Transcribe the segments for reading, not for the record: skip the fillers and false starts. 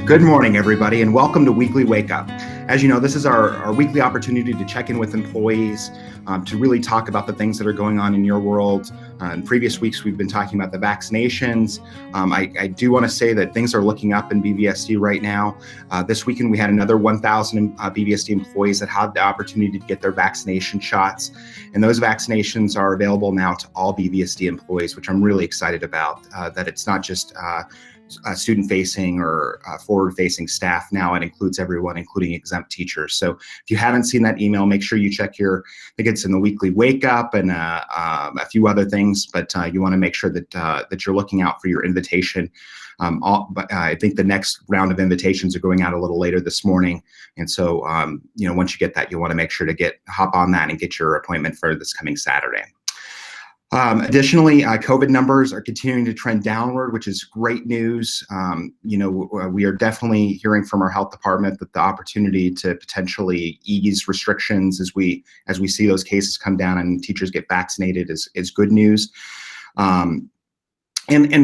Good morning, everybody, and welcome to Weekly Wake Up. As you know, this is our weekly opportunity to check in with employees, to really talk about the things that are going on in your world. In previous weeks, we've been talking about the vaccinations. I do want to say that things are looking up in BVSD right now. This weekend, we had another 1,000 BVSD employees that had the opportunity to get their vaccination shots. And those vaccinations are available now to all BVSD employees, which I'm really excited about, that it's not just student-facing or forward-facing staff. Now it includes everyone, including exempt teachers. So if you haven't seen that email, make sure you check I think it's in the weekly wake up and a few other things, but you want to make sure that you're looking out for your invitation. But I think the next round of invitations are going out a little later this morning. And so, once you get that, you want to make sure to hop on that and get your appointment for this coming Saturday. Additionally, COVID numbers are continuing to trend downward, which is great news. We are definitely hearing from our health department that the opportunity to potentially ease restrictions as we see those cases come down and teachers get vaccinated is good news. And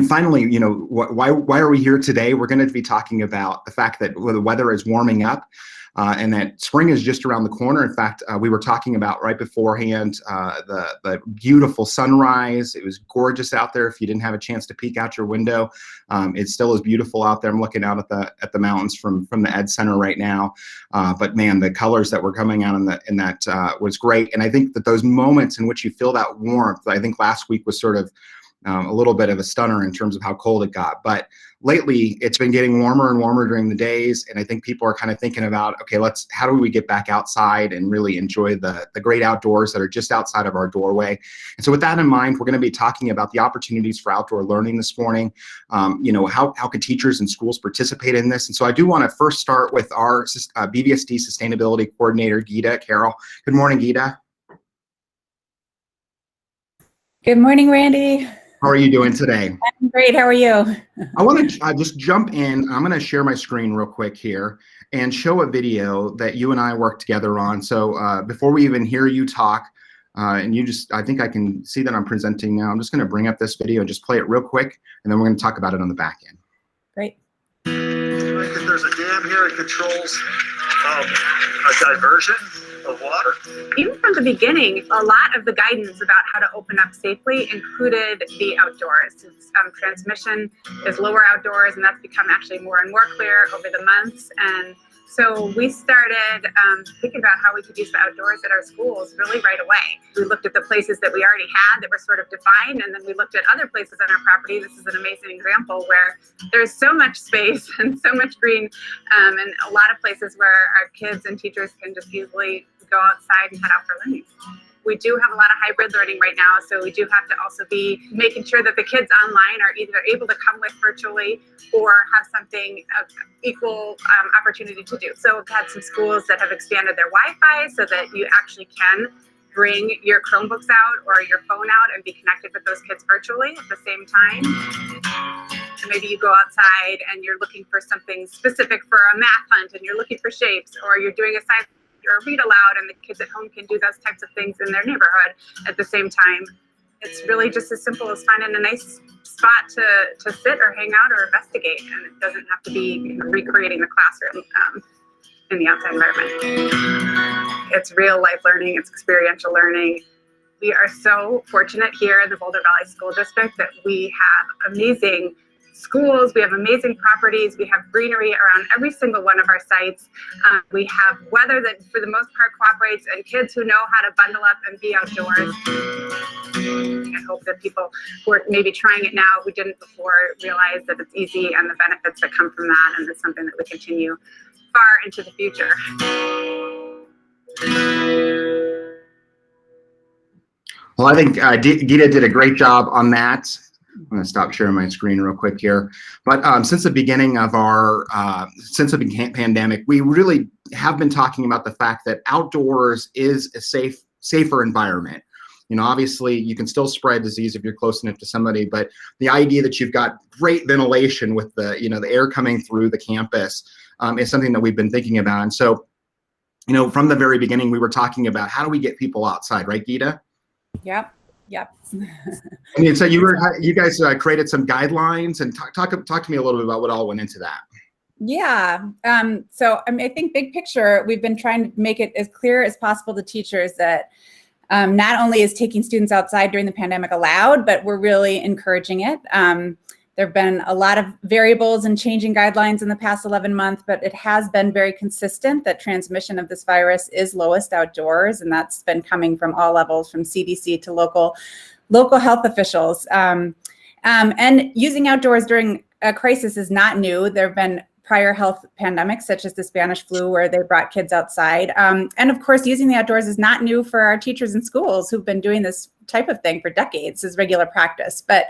finally, why are we here today? We're going to be talking about the fact that the weather is warming up. And that spring is just around the corner. In fact, we were talking about right beforehand the beautiful sunrise. It was gorgeous out there. If you didn't have a chance to peek out your window, it still is beautiful out there. I'm looking out at the mountains from the Ed Center right now. But man, the colors that were coming out in that was great. And I think that those moments in which you feel that warmth, I think last week was sort of a little bit of a stunner in terms of how cold it got. But lately, it's been getting warmer and warmer during the days. And I think people are kind of thinking about, okay, how do we get back outside and really enjoy the great outdoors that are just outside of our doorway? And so with that in mind, we're going to be talking about the opportunities for outdoor learning this morning. How can teachers and schools participate in this? And so I do want to first start with our BVSD Sustainability Coordinator, Geeta Carroll. Good morning, Geeta. Good morning, Randy. How are you doing today? I'm great. How are you? I want to just jump in. I'm going to share my screen real quick here and show a video that you and I worked together on. So before we even hear you talk, I think I can see that I'm presenting now. I'm just going to bring up this video and just play it real quick, and then we're going to talk about it on the back end. Great. If there's a dam here, it controls a diversion of water. Even from the beginning, a lot of the guidance about how to open up safely included the outdoors. Transmission is lower outdoors, and that's become actually more and more clear over the months. And so we started thinking about how we could use the outdoors at our schools really right away. We looked at the places that we already had that were sort of defined, and then we looked at other places on our property. This is an amazing example where there's so much space and so much green, and a lot of places where our kids and teachers can just easily go outside and head out for learning. We do have a lot of hybrid learning right now, so we do have to also be making sure that the kids online are either able to come with virtually or have something of equal opportunity to do. So we've had some schools that have expanded their Wi-Fi so that you actually can bring your Chromebooks out or your phone out and be connected with those kids virtually at the same time. And maybe you go outside and you're looking for something specific for a math hunt and you're looking for shapes, or you're doing a science or read aloud, and the kids at home can do those types of things in their neighborhood at the same time. It's really just as simple as finding a nice spot to sit or hang out or investigate, and it doesn't have to be recreating the classroom in the outside environment. It's real life learning, it's experiential learning. We are so fortunate here in the Boulder Valley School District that we have amazing schools, we have amazing properties, we have greenery around every single one of our sites. We have weather that for the most part cooperates, and kids who know how to bundle up and be outdoors. I hope that people who are maybe trying it now, who didn't before, realize that it's easy and the benefits that come from that, and it's something that we continue far into the future. Well, I think Geeta did a great job on that. I'm going to stop sharing my screen real quick here. But since the beginning of since the pandemic, we really have been talking about the fact that outdoors is a safer environment. Obviously you can still spread disease if you're close enough to somebody, but the idea that you've got great ventilation with the air coming through the campus is something that we've been thinking about. And so, from the very beginning, we were talking about how do we get people outside, right, Geeta? Yep. Yep. I mean, so you guys created some guidelines, and talk to me a little bit about what all went into that. Yeah. So I mean, I think big picture, we've been trying to make it as clear as possible to teachers that not only is taking students outside during the pandemic allowed, but we're really encouraging it. There have been a lot of variables and changing guidelines in the past 11 months, but it has been very consistent that transmission of this virus is lowest outdoors, and that's been coming from all levels, from CDC to local health officials. And using outdoors during a crisis is not new. There have been prior health pandemics, such as the Spanish flu, where they brought kids outside. And of course, using the outdoors is not new for our teachers in schools who've been doing this type of thing for decades as regular practice. But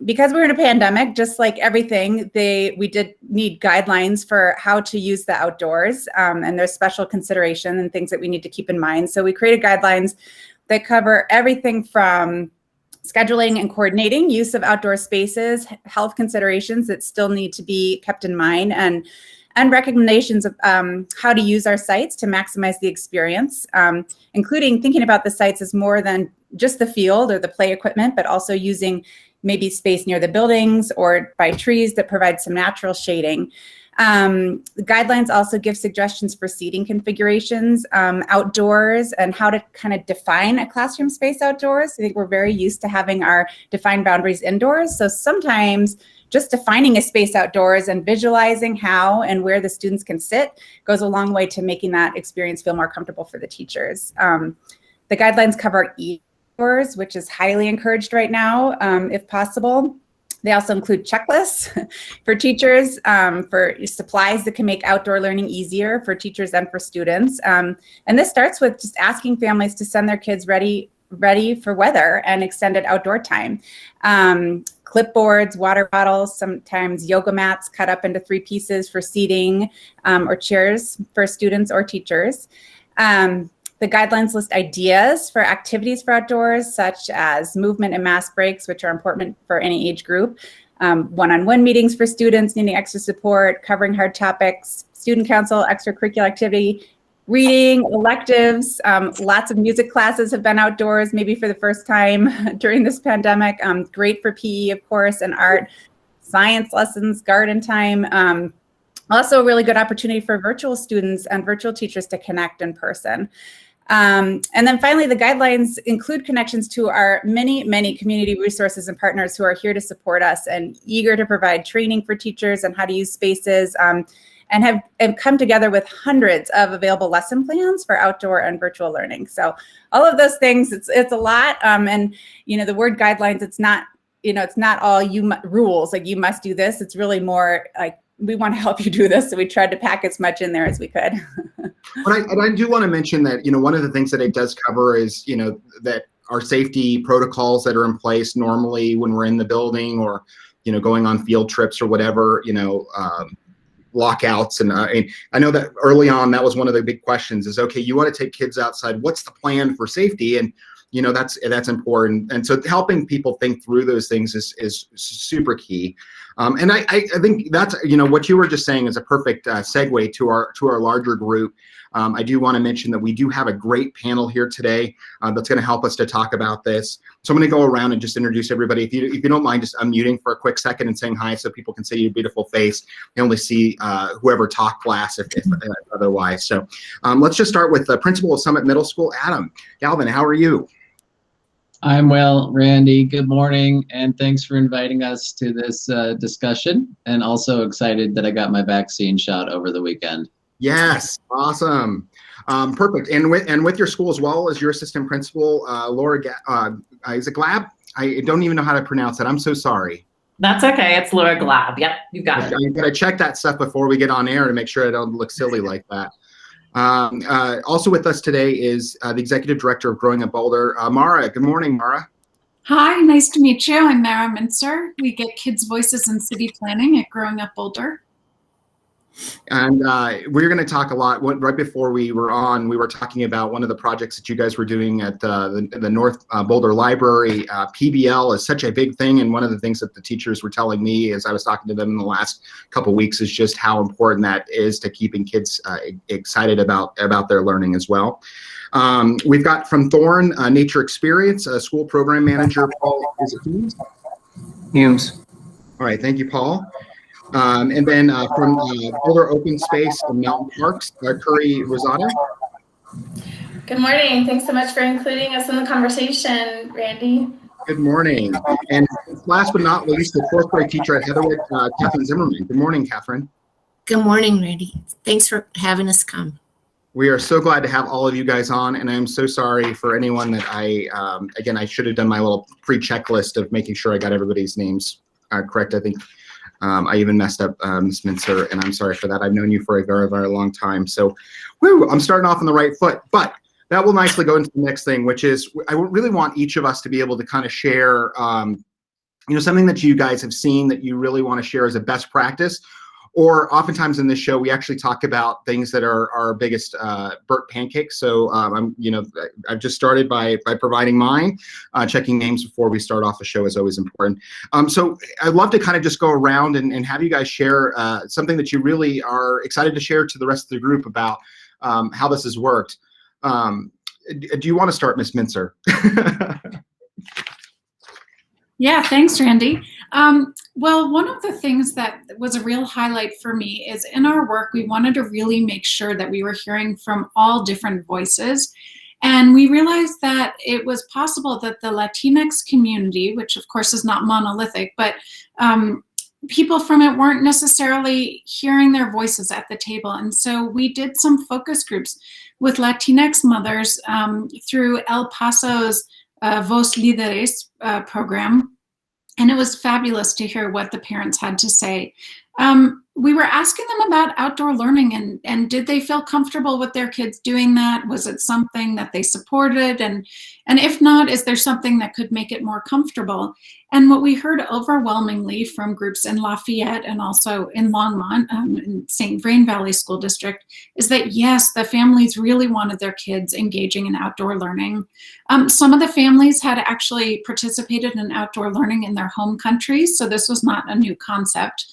because we're in a pandemic, just like everything, we did need guidelines for how to use the outdoors, and there's special consideration and things that we need to keep in mind. So we created guidelines that cover everything from scheduling and coordinating use of outdoor spaces, health considerations that still need to be kept in mind, and recommendations of how to use our sites to maximize the experience, including thinking about the sites as more than just the field or the play equipment, but also using maybe space near the buildings or by trees that provide some natural shading. The guidelines also give suggestions for seating configurations outdoors, and how to kind of define a classroom space outdoors. I think we're very used to having our defined boundaries indoors. So sometimes just defining a space outdoors and visualizing how and where the students can sit goes a long way to making that experience feel more comfortable for the teachers. The guidelines cover e-tours, which is highly encouraged right now, if possible. They also include checklists for teachers, for supplies that can make outdoor learning easier for teachers and for students. And this starts with just asking families to send their kids ready for weather and extended outdoor time. Clipboards, water bottles, sometimes yoga mats cut up into 3 pieces for seating, or chairs for students or teachers. The guidelines list ideas for activities for outdoors, such as movement and mass breaks, which are important for any age group, one-on-one meetings for students needing extra support, covering hard topics, student council, extracurricular activity, reading, electives. Lots of music classes have been outdoors, maybe for the first time during this pandemic. Great for PE, of course, and art, science lessons, garden time. Also a really good opportunity for virtual students and virtual teachers to connect in person. And then finally, the guidelines include connections to our many community resources and partners who are here to support us and eager to provide training for teachers on how to use spaces, and have come together with hundreds of available lesson plans for outdoor and virtual learning. So all of those things, it's a lot. And the word guidelines, it's not all rules, like you must do this. It's really more like, we want to help you do this. So we tried to pack as much in there as we could. And I do want to mention that, one of the things that it does cover is, that our safety protocols that are in place normally when we're in the building or, going on field trips or whatever, lockouts. And I know that early on, that was one of the big questions is, okay, you want to take kids outside. What's the plan for safety? And, that's important. And so helping people think through those things is super key. And I think that's, what you were just saying is a perfect segue to our larger group. I do want to mention that we do have a great panel here today that's going to help us to talk about this. So I'm going to go around and just introduce everybody. If you don't mind just unmuting for a quick second and saying hi so people can see your beautiful face. They only see whoever talked last if otherwise. So let's just start with the principal of Summit Middle School, Adam. Galvin, how are you? I'm well, Randy. Good morning, and thanks for inviting us to this discussion. And also excited that I got my vaccine shot over the weekend. Yes, awesome, perfect. And with your school as well as your assistant principal, Laura. Is it Glab? I don't even know how to pronounce it. I'm so sorry. That's okay. It's Laura Glab. Yep, you got it. You gotta check that stuff before we get on air to make sure I don't look silly like that. Also with us today is the Executive Director of Growing Up Boulder, Mara. Good morning, Mara. Hi, nice to meet you. I'm Mara Mincer. We get kids' voices in city planning at Growing Up Boulder. And we're going to talk a lot. Right before we were on, we were talking about one of the projects that you guys were doing at the North Boulder Library. PBL is such a big thing, and one of the things that the teachers were telling me as I was talking to them in the last couple of weeks is just how important that is to keeping kids excited about their learning as well. We've got from Thorn Nature Experience, School Program Manager Paul. Is it Humes? Humes. All right, thank you, Paul. And then from Boulder Open Space and Mountain Parks, Curry Rosado. Good morning. Thanks so much for including us in the conversation, Randy. Good morning. And last but not least, the fourth grade teacher at Heatherwick, Catherine Zimmerman. Good morning, Catherine. Good morning, Randy. Thanks for having us come. We are so glad to have all of you guys on, and I'm so sorry for anyone that again, I should have done my little pre-checklist of making sure I got everybody's names correct. I think I even messed up Ms. Mintzer, and I'm sorry for that. I've known you for a very, very long time. So I'm starting off on the right foot, but that will nicely go into the next thing, which is I really want each of us to be able to kind of share, something that you guys have seen that you really want to share as a best practice. Or oftentimes in this show, we actually talk about things that are our biggest burnt pancakes. So I've just started by providing mine. Checking names before we start off the show is always important. So I'd love to kind of just go around and have you guys share something that you really are excited to share to the rest of the group about how this has worked. Do you want to start, Ms. Mintzer? Yeah, thanks, Randy. Well, one of the things that was a real highlight for me is in our work, we wanted to really make sure that we were hearing from all different voices. And we realized that it was possible that the Latinx community, which of course is not monolithic, but people from it weren't necessarily hearing their voices at the table. And so we did some focus groups with Latinx mothers through El Paso's Voz Líderes program. And it was fabulous to hear what the parents had to say. We were asking them about outdoor learning and did they feel comfortable with their kids doing that? Was it something that they supported? And if not, is there something that could make it more comfortable? And what we heard overwhelmingly from groups in Lafayette and also in Longmont, in St. Vrain Valley School District, is that yes, the families really wanted their kids engaging in outdoor learning. Some of the families had actually participated in outdoor learning in their home countries, so this was not a new concept.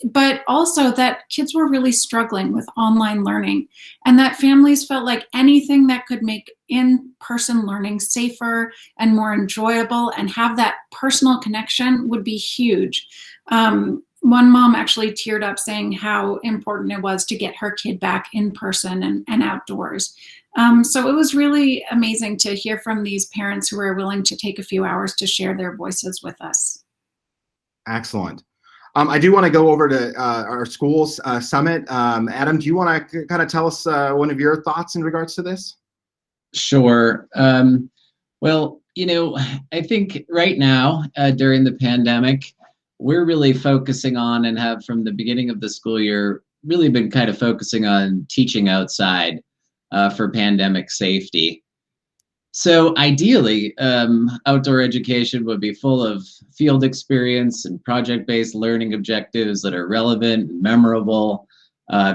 But also that kids were really struggling with online learning and that families felt like anything that could make in-person learning safer and more enjoyable and have that personal connection would be huge. One mom actually teared up saying how important it was to get her kid back in person and outdoors. So it was really amazing to hear from these parents who were willing to take a few hours to share their voices with us. Excellent. I do want to go over to our schools summit. Adam, do you want to kind of tell us one of your thoughts in regards to this? Sure. Well, I think right now during the pandemic, we're really focusing on and have from the beginning of the school year really been kind of focusing on teaching outside for pandemic safety. So ideally, outdoor education would be full of field experience and project-based learning objectives that are relevant and memorable,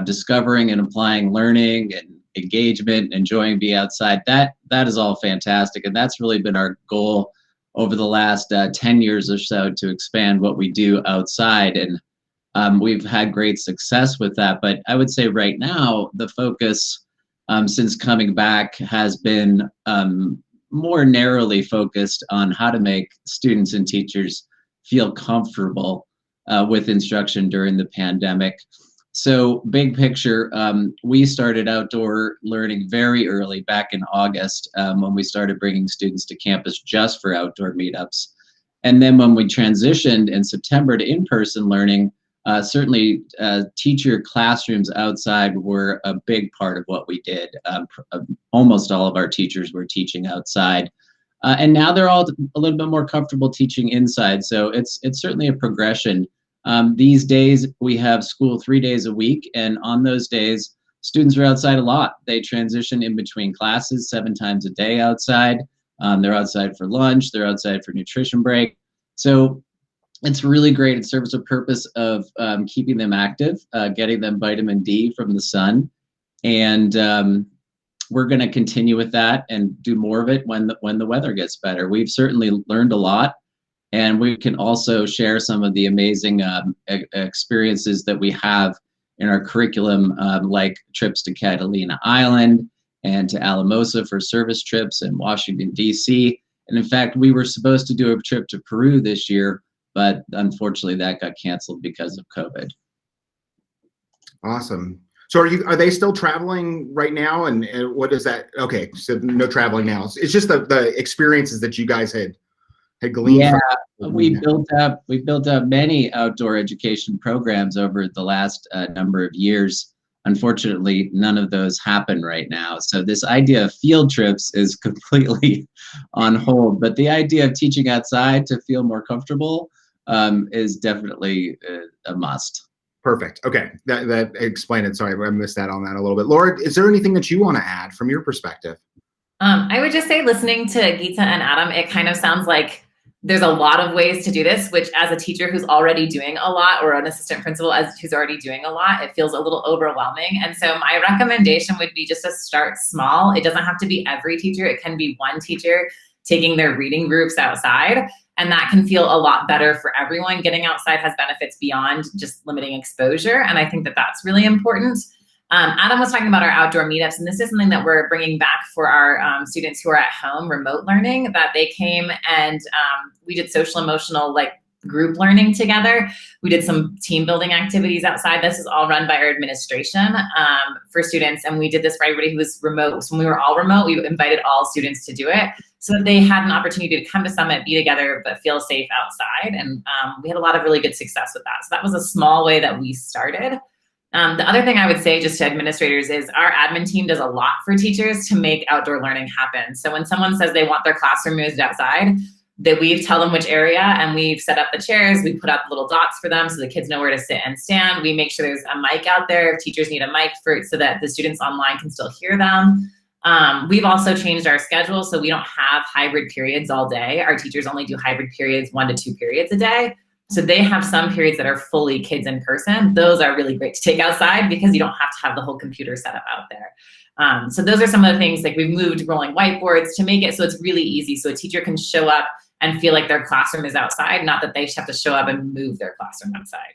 discovering and applying learning and engagement, enjoying being outside. That is all fantastic. And that's really been our goal over the last 10 years or so to expand what we do outside. And we've had great success with that. But I would say right now, the focus since coming back has been more narrowly focused on how to make students and teachers feel comfortable with instruction during the pandemic. So big picture, we started outdoor learning very early back in August when we started bringing students to campus just for outdoor meetups. And then when we transitioned in September to in-person learning, certainly teacher classrooms outside were a big part of what we did. Almost all of our teachers were teaching outside. And now they're all a little bit more comfortable teaching inside. So it's certainly a progression. These days we have school 3 days a week, and on those days, students are outside a lot. They transition in between classes 7 times a day outside. They're outside for lunch, they're outside for nutrition break. So it's really great. It serves a purpose of keeping them active, getting them vitamin D from the sun, and we're going to continue with that and do more of it when the weather gets better. We've certainly learned a lot, and we can also share some of the amazing experiences that we have in our curriculum, like trips to Catalina Island and to Alamosa for service trips in Washington, D.C. And in fact, we were supposed to do a trip to Peru this year, but unfortunately that got canceled because of COVID. Awesome. So are they still traveling right now? And what is that? Okay, so no traveling now. It's just the experiences that you guys had gleaned. Yeah, we built up many outdoor education programs over the last number of years. Unfortunately, none of those happen right now. So this idea of field trips is completely on hold. But the idea of teaching outside to feel more comfortable is definitely a must. Perfect. Okay, that explained it. Sorry, I missed that on that a little bit. Laura, is there anything that you want to add from your perspective? I would just say, listening to Geeta and Adam, it kind of sounds like there's a lot of ways to do this, which as a teacher who's already doing a lot, or an assistant principal who's already doing a lot, it feels a little overwhelming. And so my recommendation would be just to start small. It doesn't have to be every teacher. It can be one teacher taking their reading groups outside. And that can feel a lot better for everyone. Getting outside has benefits beyond just limiting exposure. And I think that that's really important. Adam was talking about our outdoor meetups, and this is something that we're bringing back for our students who are at home, remote learning, that they came and we did social emotional group learning together. We did some team building activities outside. This is all run by our administration for students. And we did this for everybody who was remote. So when we were all remote, we invited all students to do it so that they had an opportunity to come to Summit, be together, but feel safe outside. And we had a lot of really good success with that. So that was a small way that we started. The other thing I would say just to administrators is our admin team does a lot for teachers to make outdoor learning happen. So when someone says they want their classroom moved outside, that we tell them which area, and we've set up the chairs. We put up little dots for them so the kids know where to sit and stand. We make sure there's a mic out there if teachers need a mic so that the students online can still hear them. We've also changed our schedule so we don't have hybrid periods all day. Our teachers only do hybrid periods, 1 to 2 periods a day. So they have some periods that are fully kids in person. Those are really great to take outside because you don't have to have the whole computer set up out there. So those are some of the things, like we've moved rolling whiteboards to make it so it's really easy. So a teacher can show up and feel like their classroom is outside, not that they just have to show up and move their classroom outside.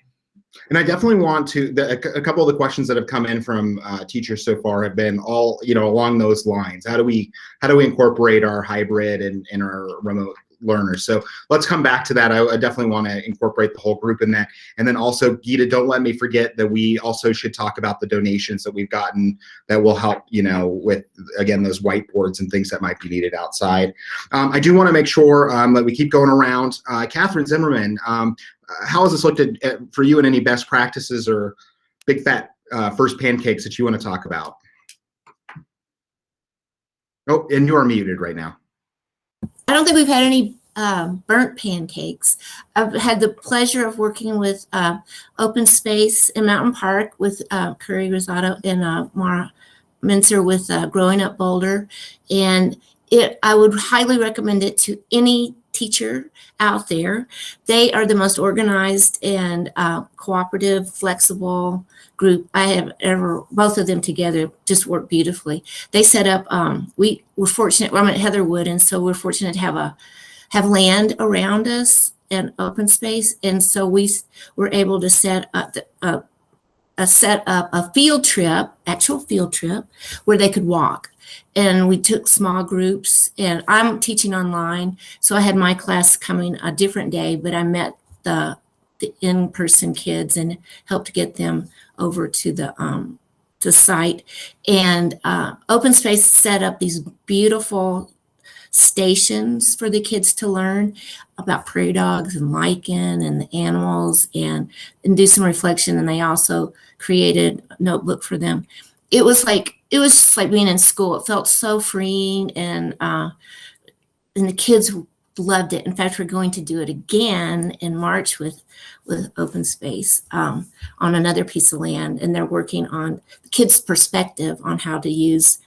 And I definitely want to, a couple of the questions that have come in from teachers so far have been all, along those lines. How do we incorporate our hybrid and our remote learners? So let's come back to that. I definitely want to incorporate the whole group in that. And then also, Geeta, don't let me forget that we also should talk about the donations that we've gotten that will help, with, again, those whiteboards and things that might be needed outside. I do want to make sure that we keep going around. Catherine Zimmerman, how has this looked for you, and any best practices or big fat first pancakes that you want to talk about? Oh, and you're muted right now. I don't think we've had any burnt pancakes. I've had the pleasure of working with Open Space in Mountain Park with Curry Rosado and Mara Mincer with Growing Up Boulder. And I would highly recommend it to any teacher out there. They are the most organized and cooperative, flexible group I have ever, both of them together just work beautifully. They set up, we're fortunate, I'm at Heatherwood, and so we're fortunate to have land around us and open space. And so we were able to set up a field trip, actual field trip, where they could walk. And we took small groups, and I'm teaching online. So I had my class coming a different day, but I met the in-person kids and helped get them over to the site. And Open Space set up these beautiful stations for the kids to learn about prairie dogs and lichen and the animals and do some reflection. And they also created a notebook for them. It was just like being in school. It felt so freeing, and the kids loved it. In fact, we're going to do it again in March with Open Space on another piece of land, and they're working on the kids' perspective on how to use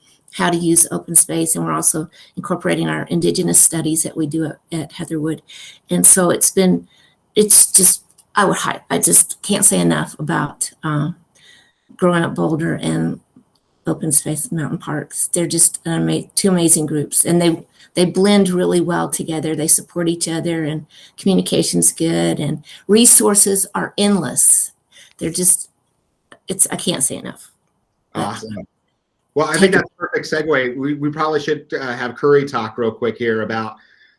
open space. And we're also incorporating our indigenous studies that we do at Heatherwood. And so it's been it's just, I just can't say enough about growing up Boulder and open space mountain parks. They're just two amazing groups, and they blend really well together. They support each other, and communication's good, and resources are endless. They're just, I can't say enough. Awesome. Well, I think that's a perfect segue. We probably should have Curry talk real quick here about,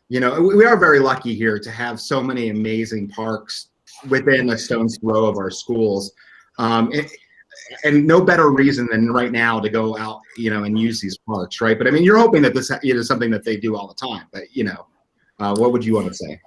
we are very lucky here to have so many amazing parks within a stone's throw of our schools. And no better reason than right now to go out, and use these parks, right? But I mean, you're hoping that this is something that they do all the time, but what would you want to say?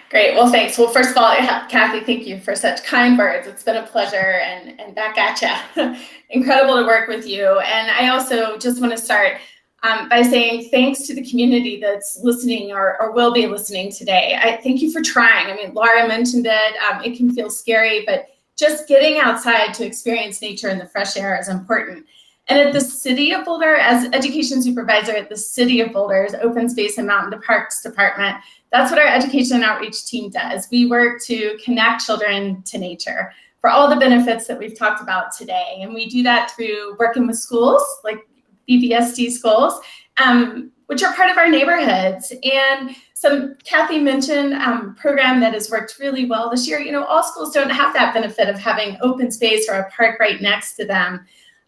Great. Well, thanks. Well, first of all, Kathy, thank you for such kind words. It's been a pleasure, and back at you. Incredible to work with you. And I also just want to start by saying thanks to the community that's listening or will be listening today. I thank you for trying. I mean, Laura mentioned it. It can feel scary, but just getting outside to experience nature and the fresh air is important. And at the City of Boulder, as education supervisor at the City of Boulder's Open Space and Mountain Parks Department, that's what our education and outreach team does. We work to connect children to nature for all the benefits that we've talked about today. And we do that through working with schools, like BVSD schools, which are part of our neighborhoods. And Kathy mentioned program that has worked really well this year. All schools don't have that benefit of having open space or a park right next to them.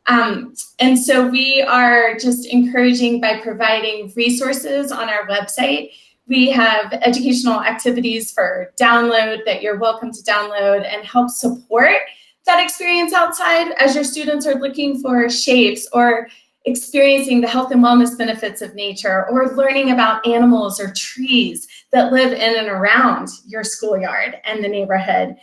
And so we are just encouraging by providing resources on our website. We have educational activities for download that you're welcome to download and help support that experience outside as your students are looking for shapes or experiencing the health and wellness benefits of nature, or learning about animals or trees that live in and around your schoolyard and the neighborhood.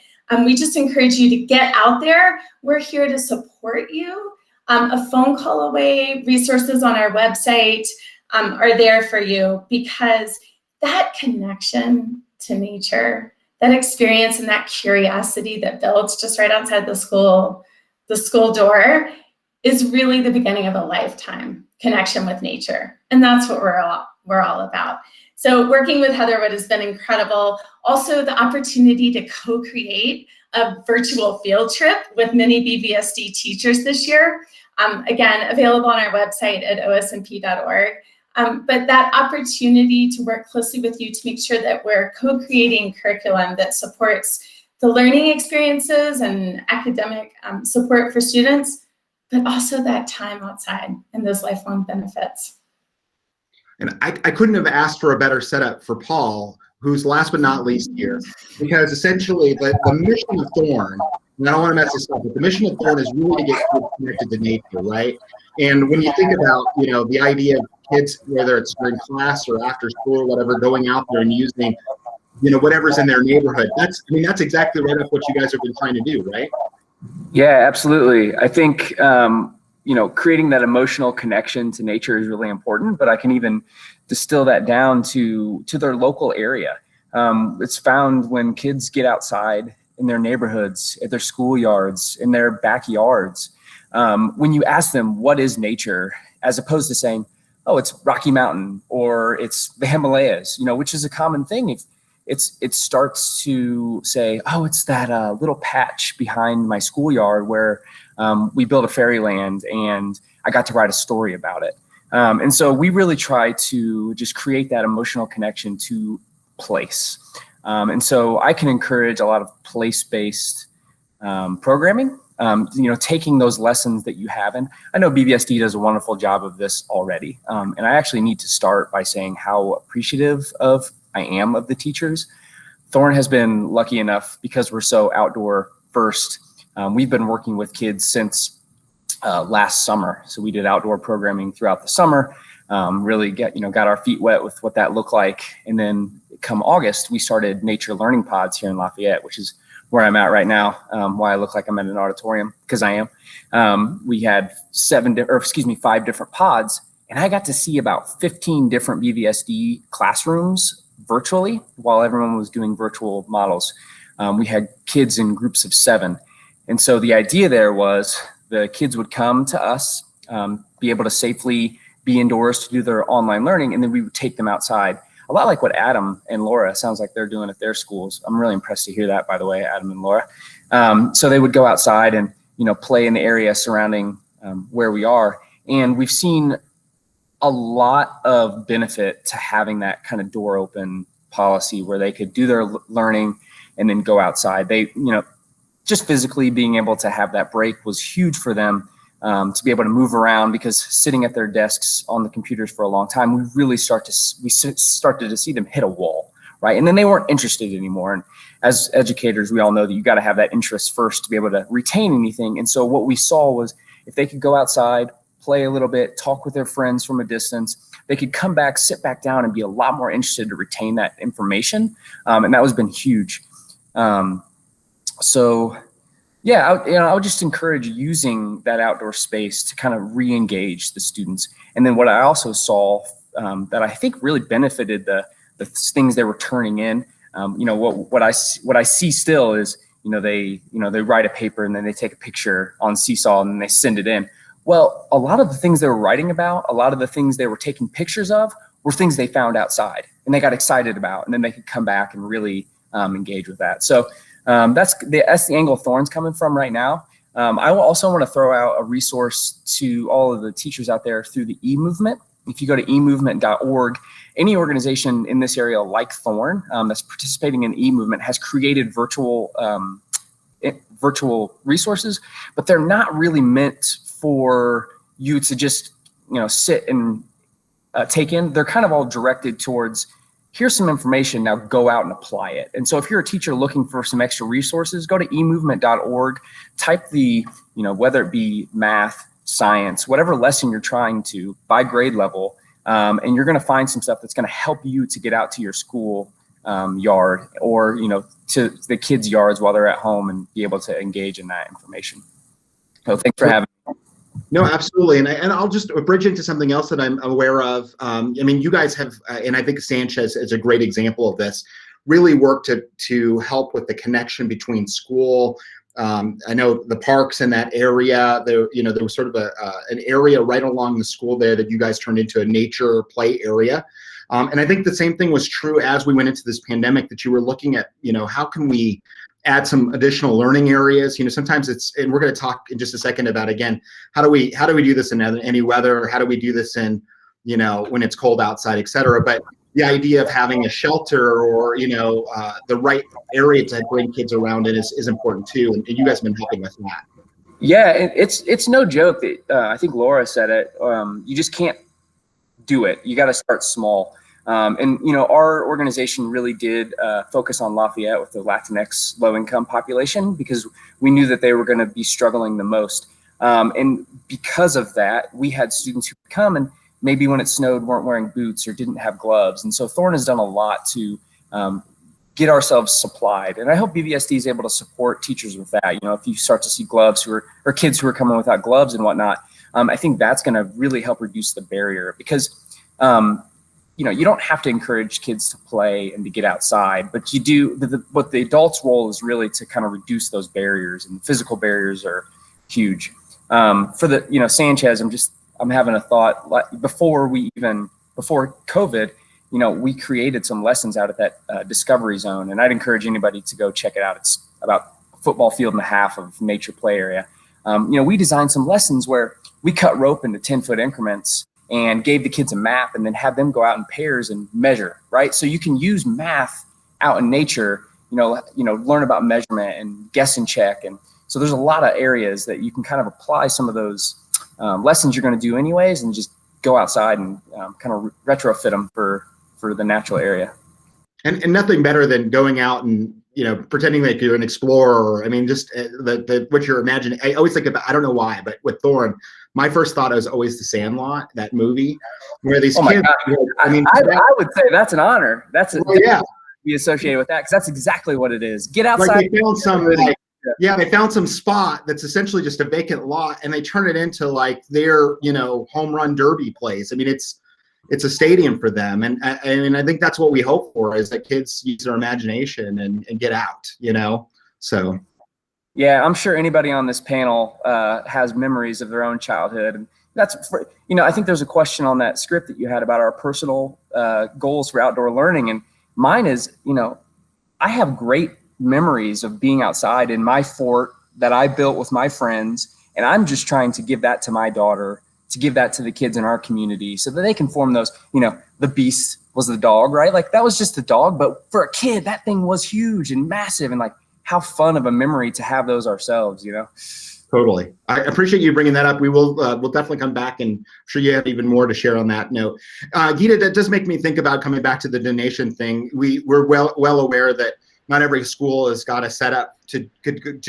We just encourage you to get out there. We're here to support you. A phone call away, resources on our website are there for you, because that connection to nature, that experience and that curiosity that builds just right outside the school door is really the beginning of a lifetime connection with nature. And that's what we're all about. So working with Heatherwood has been incredible. Also, the opportunity to co-create a virtual field trip with many BVSD teachers this year. Again, available on our website at osmp.org. But that opportunity to work closely with you to make sure that we're co-creating curriculum that supports the learning experiences and academic support for students, but also that time outside and those lifelong benefits. And I couldn't have asked for a better setup for Paul, who's last but not least here, because essentially the mission of Thorn, and I don't want to mess this up, but the mission of Thorn is really to get kids connected to nature, right? And when you think about, the idea of kids, whether it's during class or after school or whatever, going out there and using, whatever's in their neighborhood, that's exactly right up what you guys have been trying to do, right? Yeah, absolutely. I think, creating that emotional connection to nature is really important, but I can even distill that down to their local area. It's found when kids get outside in their neighborhoods, at their schoolyards, in their backyards. When you ask them, what is nature, as opposed to saying, oh, it's Rocky Mountain or it's the Himalayas, which is a common thing. It starts to say, oh, it's that little patch behind my schoolyard where we built a fairyland and I got to write a story about it. And so we really try to just create that emotional connection to place. And so I can encourage a lot of place-based programming, taking those lessons that you have. And I know BVSD does a wonderful job of this already. And I actually need to start by saying how appreciative I am of the teachers. Thorn has been lucky enough, because we're so outdoor first. We've been working with kids since last summer. So we did outdoor programming throughout the summer, really got our feet wet with what that looked like. And then come August, we started nature learning pods here in Lafayette, which is where I'm at right now, why I look like I'm at an auditorium, because I am. We had 5 different pods, and I got to see about 15 different BVSD classrooms virtually while everyone was doing virtual models. We had kids in groups of 7. And so the idea there was the kids would come to us, be able to safely be indoors to do their online learning, and then we would take them outside. a lot like what Adam and Laura sounds like they're doing at their schools. I'm really impressed to hear that, by the way, Adam and Laura. So they would go outside and, play in the area surrounding where we are. And we've seen a lot of benefit to having that kind of door open policy where they could do their learning and then go outside. They, just physically being able to have that break was huge for them, to be able to move around, because sitting at their desks on the computers for a long time, we really started to see them hit a wall, right? And then they weren't interested anymore. And as educators, we all know that you got to have that interest first to be able to retain anything. And so what we saw was if they could go outside, play a little bit, talk with their friends from a distance, they could come back, sit back down, and be a lot more interested to retain that information. And that has been huge. So yeah, I would just encourage using that outdoor space to kind of re-engage the students. And then what I also saw that I think really benefited the things they were turning in. What I see still is they write a paper and then they take a picture on Seesaw and then they send it in. Well, a lot of the things they were writing about, a lot of the things they were taking pictures of, were things they found outside and they got excited about, and then they could come back and really engage with that. So that's the angle Thorne's coming from right now. I will also want to throw out a resource to all of the teachers out there through the e-movement. If you go to emovement.org, any organization in this area like Thorne that's participating in the e-movement has created virtual resources, but they're not really meant for you to just sit and take in. They're kind of all directed towards, here's some information, now go out and apply it. And so if you're a teacher looking for some extra resources, go to emovement.org, type the, whether it be math, science, whatever lesson you're trying to by grade level, and you're going to find some stuff that's going to help you to get out to your school yard or, to the kids' yards while they're at home and be able to engage in that information. So thanks for having me. No, absolutely. And I'll just bridge into something else that I'm aware of. You guys have, and I think Sanchez is a great example of this, really worked to help with the connection between school. I know the parks in that area, there was sort of an area right along the school there that you guys turned into a nature play area. And I think the same thing was true as we went into this pandemic, that you were looking at, how can we add some additional learning areas? Sometimes and we're going to talk in just a second about, again, how do we do this in any weather? How do we do this in, when it's cold outside, et cetera? But the idea of having a shelter or, the right area to bring kids around in is important too. And you guys have been helping with that. Yeah, it's no joke that I think Laura said it. You just can't do it. You got to start small. Our organization really did focus on Lafayette with the Latinx low-income population because we knew that they were going to be struggling the most. And because of that, we had students who would come and maybe when it snowed weren't wearing boots or didn't have gloves. And so Thorne has done a lot to get ourselves supplied. And I hope BVSD is able to support teachers with that. If you start to see gloves or kids who are coming without gloves and whatnot, I think that's going to really help reduce the barrier because you don't have to encourage kids to play and to get outside, but you do. But the adult's role is really to kind of reduce those barriers, and physical barriers are huge. For the Sanchez, I'm having a thought. Before COVID, we created some lessons out at that Discovery Zone, and I'd encourage anybody to go check it out. It's about a football field and a half of nature play area. We designed some lessons where we cut rope into 10-foot increments and gave the kids a map and then have them go out in pairs and measure, right? So you can use math out in nature, learn about measurement and guess and check. And so there's a lot of areas that you can kind of apply some of those lessons you're going to do anyways and just go outside and kind of retrofit them for the natural area. And nothing better than going out and, pretending like you're an explorer. Just what you're imagining. I always think about, I don't know why, but with Thorne, my first thought was always The Sandlot, that movie, where these kids. I would say that's an honor. Yeah. Be associated with that because that's exactly what it is. Get outside. Like they found some spot that's essentially just a vacant lot, and they turn it into like their home run derby place. It's a stadium for them, and I think that's what we hope for, is that kids use their imagination and get out. So. Yeah, I'm sure anybody on this panel has memories of their own childhood. I think there's a question on that script that you had about our personal goals for outdoor learning. And mine is, I have great memories of being outside in my fort that I built with my friends. And I'm just trying to give that to my daughter, to give that to the kids in our community so that they can form those, the beast was the dog, right? Like that was just the dog. But for a kid, that thing was huge and massive. And like how fun of a memory to have those ourselves, Totally. I appreciate you bringing that up. We'll definitely come back, and I'm sure you have even more to share on that note. Geeta, that does make me think about coming back to the donation thing. We're well aware that not every school has got a setup to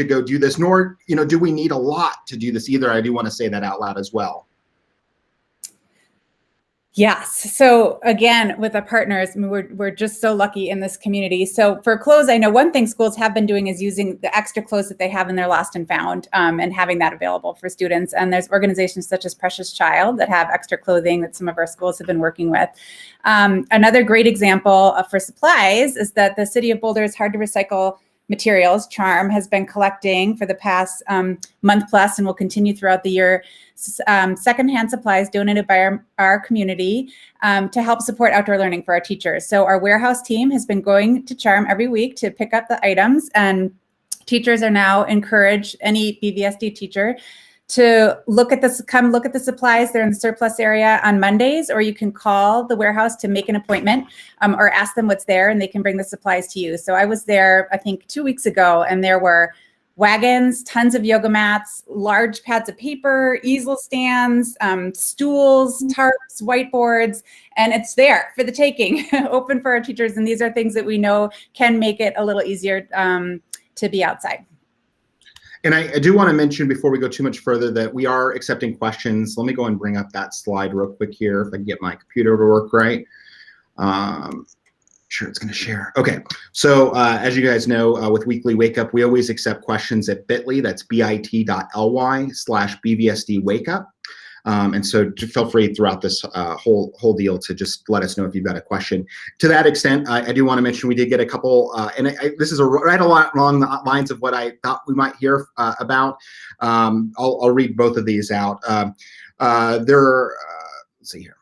go do this, nor do we need a lot to do this either. I do want to say that out loud as well. Yes. So again, with the partners, I mean, we're just so lucky in this community. So for clothes, I know one thing schools have been doing is using the extra clothes that they have in their lost and found, and having that available for students. And there's organizations such as Precious Child that have extra clothing that some of our schools have been working with. Another great example for supplies is that the City of Boulder's hard to recycle materials, CHARM, has been collecting for the past month plus and will continue throughout the year secondhand supplies donated by our community to help support outdoor learning for our teachers. So our warehouse team has been going to CHARM every week to pick up the items, and teachers are now encouraged, any BVSD teacher, to come look at the supplies. They're in the surplus area on Mondays, or you can call the warehouse to make an appointment or ask them what's there, and they can bring the supplies to you. So I was there, I think 2 weeks ago, and there were wagons, tons of yoga mats, large pads of paper, easel stands, stools, tarps, whiteboards, and it's there for the taking, open for our teachers. And these are things that we know can make it a little easier to be outside. And I do want to mention before we go too much further that we are accepting questions. Let me go and bring up that slide real quick here if I can get my computer to work right. Sure, it's going to share. Okay, so as you guys know, with Weekly Wake Up, we always accept questions at bit.ly. That's bit.ly/BVSD Wake Up. And so feel free throughout this whole deal to just let us know if you've got a question. To that extent, I do want to mention we did get a couple, and this is right along the lines of what I thought we might hear about. I'll read both of these out. Let's see here.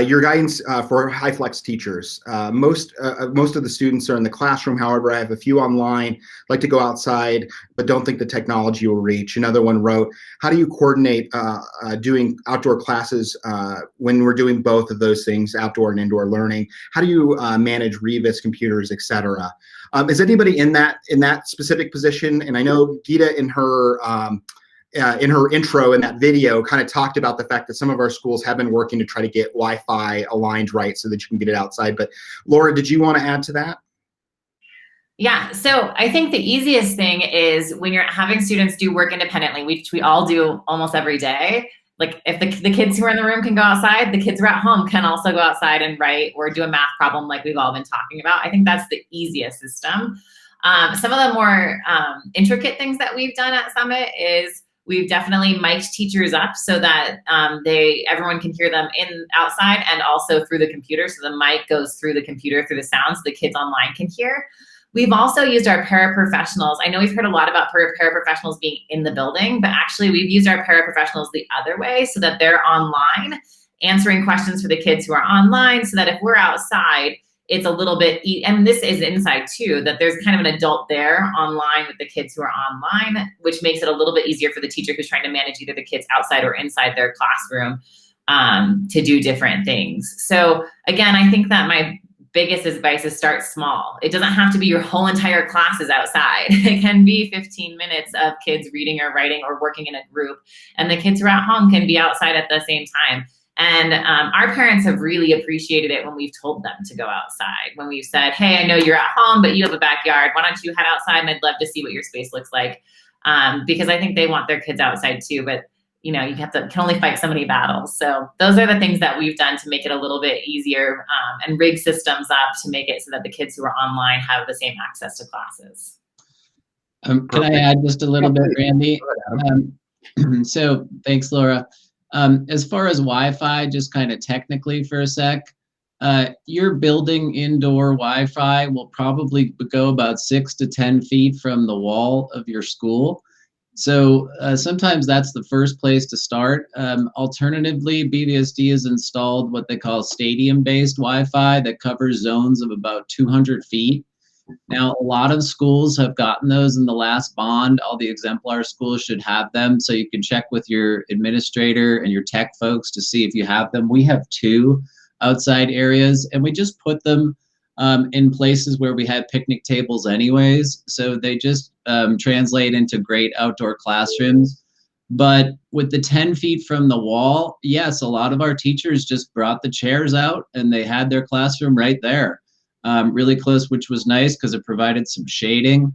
Your guidance for high flex teachers. Most of the students are in the classroom. However, I have a few online, like to go outside, but don't think the technology will reach. Another one wrote, how do you coordinate doing outdoor classes when we're doing both of those things, outdoor and indoor learning? How do you manage Revis computers, etc.? Is anybody in that specific position? And I know Geeta in her intro in that video kind of talked about the fact that some of our schools have been working to try to get Wi-Fi aligned right so that you can get it outside. But Laura, did you want to add to that? Yeah, so I think the easiest thing is when you're having students do work independently, which we all do almost every day. Like if the kids who are in the room can go outside, the kids who are at home can also go outside and write or do a math problem like we've all been talking about. I think that's the easiest system. Some of the more intricate things that we've done at Summit is we've definitely mic'd teachers up so that everyone can hear them outside and also through the computer. So the mic goes through the computer, through the sound, so the kids online can hear. We've also used our paraprofessionals. I know we've heard a lot about paraprofessionals being in the building, but actually we've used our paraprofessionals the other way so that they're online answering questions for the kids who are online, so that if we're outside, it's a little bit, and this is inside too, that there's kind of an adult there online with the kids who are online, which makes it a little bit easier for the teacher who's trying to manage either the kids outside or inside their classroom to do different things. So again, I think that my biggest advice is start small. It doesn't have to be your whole entire class is outside. It can be 15 minutes of kids reading or writing or working in a group, and the kids who are at home can be outside at the same time. And our parents have really appreciated it when we've told them to go outside. When we've said, hey, I know you're at home, but you have a backyard. Why don't you head outside? And I'd love to see what your space looks like. Because I think they want their kids outside too, but you can only fight so many battles. So those are the things that we've done to make it a little bit easier and rig systems up to make it so that the kids who are online have the same access to classes. Can I add just a little bit, Randy? So thanks, Laura. As far as Wi-Fi, just kind of technically for a sec, your building indoor Wi-Fi will probably go about 6 to 10 feet from the wall of your school. So sometimes that's the first place to start. Alternatively, BVSD has installed what they call stadium-based Wi-Fi that covers zones of about 200 feet. Now, a lot of schools have gotten those in the last bond. All the exemplar schools should have them, so you can check with your administrator and your tech folks to see if you have them. We have 2 outside areas, and we just put them in places where we had picnic tables anyways, so they just translate into great outdoor classrooms. But with the 10 feet from the wall, yes, a lot of our teachers just brought the chairs out and they had their classroom right there, really close, which was nice because it provided some shading,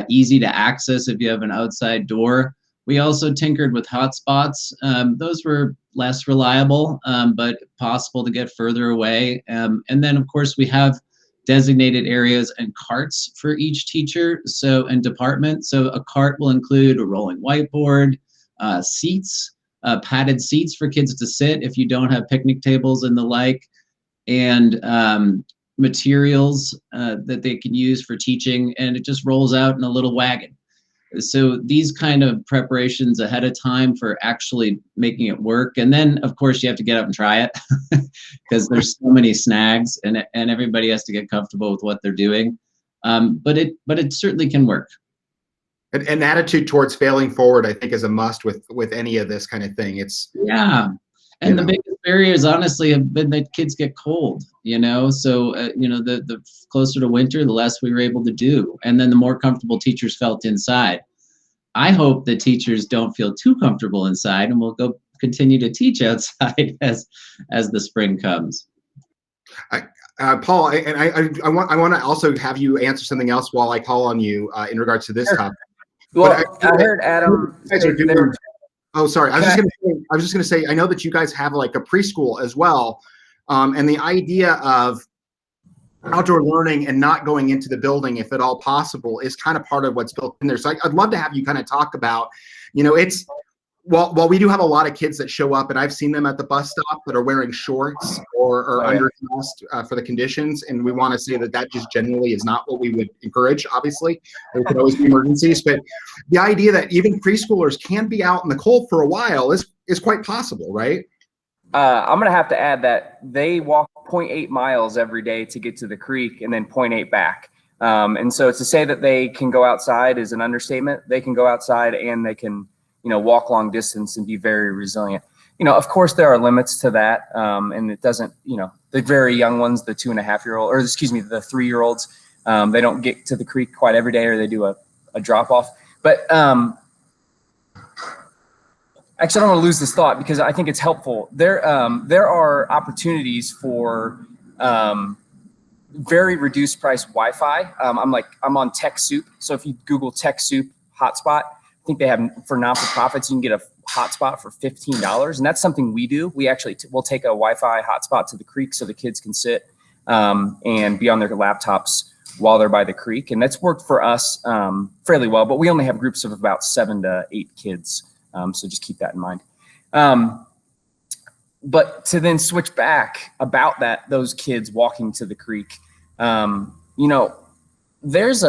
easy to access if you have an outside door. We also tinkered with hotspots. Those were less reliable, but possible to get further away. And then, of course, we have designated areas and carts for each teacher and department. So a cart will include a rolling whiteboard, seats, padded seats for kids to sit if you don't have picnic tables and the like, and materials that they can use for teaching, and it just rolls out in a little wagon. So these kind of preparations ahead of time for actually making it work. And then, of course, you have to get up and try it because there's so many snags, and everybody has to get comfortable with what they're doing. But it certainly can work. An attitude towards failing forward, I think, is a must with any of this kind of thing. It's and the biggest barriers, honestly, have been that kids get cold. So the closer to winter, the less we were able to do, and then the more comfortable teachers felt inside. I hope that teachers don't feel too comfortable inside, and we'll go continue to teach outside as the spring comes. Paul, I want to also have you answer something else while I call on you in regards to this topic. Well, I heard Adam. Oh, sorry. I was just going to say, I know that you guys have like a preschool as well, and the idea of outdoor learning and not going into the building, if at all possible, is kind of part of what's built in there. So I'd love to have you kind of talk about, it's while we do have a lot of kids that show up, and I've seen them at the bus stop that are wearing shorts or underdressed for the conditions, and we want to say that just generally is not what we would encourage. Obviously, there could always be emergencies, but the idea that even preschoolers can be out in the cold for a while is quite possible, right? I'm going to have to add that they walk 0.8 miles every day to get to the creek and then 0.8 back. And so to say that they can go outside is an understatement. They can go outside and they can walk long distance and be very resilient. Of course, there are limits to that. And it doesn't, the very young ones, the 2.5-year-old, or excuse me, the 3-year-olds, they don't get to the creek quite every day, or they do a drop off. But actually, I don't want to lose this thought because I think it's helpful. There are opportunities for very reduced price Wi-Fi. I'm on TechSoup. So if you Google TechSoup hotspot, I think they have, for non-for-profits, you can get a hotspot for $15, and that's something we do. We actually we'll take a Wi-Fi hotspot to the creek so the kids can sit and be on their laptops while they're by the creek, and that's worked for us fairly well. But we only have groups of about 7 to 8 kids, so just keep that in mind. But to then switch back about those kids walking to the creek, there's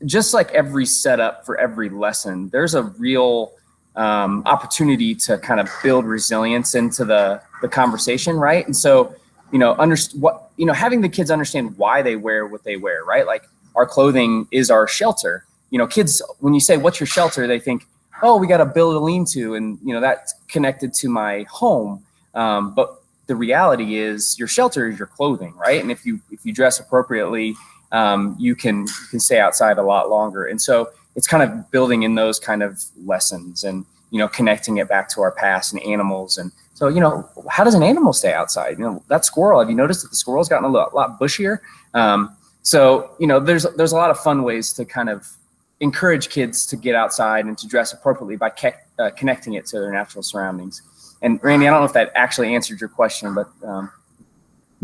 just like every setup for every lesson, there's a real opportunity to kind of build resilience into the conversation, right? And so, having the kids understand why they wear what they wear, right? Like, our clothing is our shelter. Kids, when you say, what's your shelter? They think, oh, we got to build a lean-to, and that's connected to my home. But the reality is your shelter is your clothing, right? And if you dress appropriately, you can stay outside a lot longer. And so it's kind of building in those kind of lessons and, connecting it back to our past and animals. And so, how does an animal stay outside? That squirrel, have you noticed that the squirrel's gotten a lot bushier? So, there's a lot of fun ways to kind of encourage kids to get outside and to dress appropriately by connecting it to their natural surroundings. And Randy, I don't know if that actually answered your question, but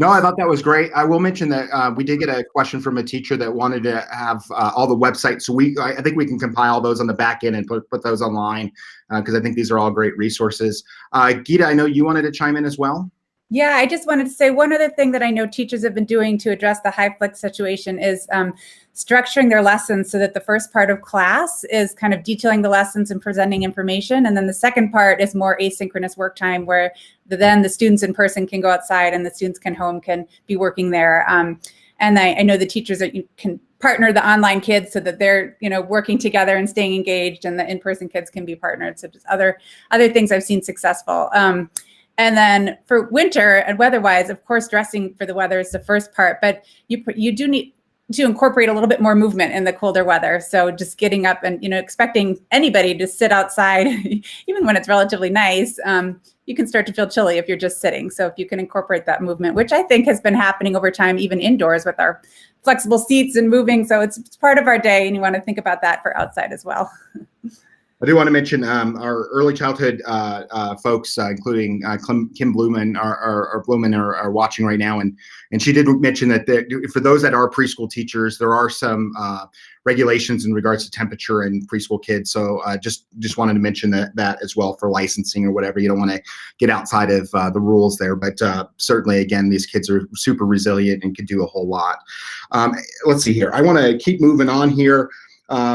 no, I thought that was great. I will mention that we did get a question from a teacher that wanted to have all the websites. So I think we can compile those on the back end and put those online because I think these are all great resources. Geeta, I know you wanted to chime in as well. Yeah, I just wanted to say one other thing that I know teachers have been doing to address the high flex situation is structuring their lessons so that the first part of class is kind of detailing the lessons and presenting information. And then the second part is more asynchronous work time where then the students in person can go outside and the students can be working there. And I know the teachers that you can partner the online kids so that they're, working together and staying engaged, and the in-person kids can be partnered. So just other things I've seen successful. And then for winter and weather-wise, of course, dressing for the weather is the first part, but you do need to incorporate a little bit more movement in the colder weather. So just getting up and, expecting anybody to sit outside, even when it's relatively nice, you can start to feel chilly if you're just sitting. So if you can incorporate that movement, which I think has been happening over time, even indoors with our flexible seats and moving. So it's part of our day, and you want to think about that for outside as well. I do want to mention our early childhood folks, including Kim Blumen, are watching right now, and she did mention that for those that are preschool teachers, there are some regulations in regards to temperature and preschool kids. So just wanted to mention that as well for licensing or whatever. You don't want to get outside of the rules there, but certainly, again, these kids are super resilient and can do a whole lot. Let's see here. I want to keep moving on here.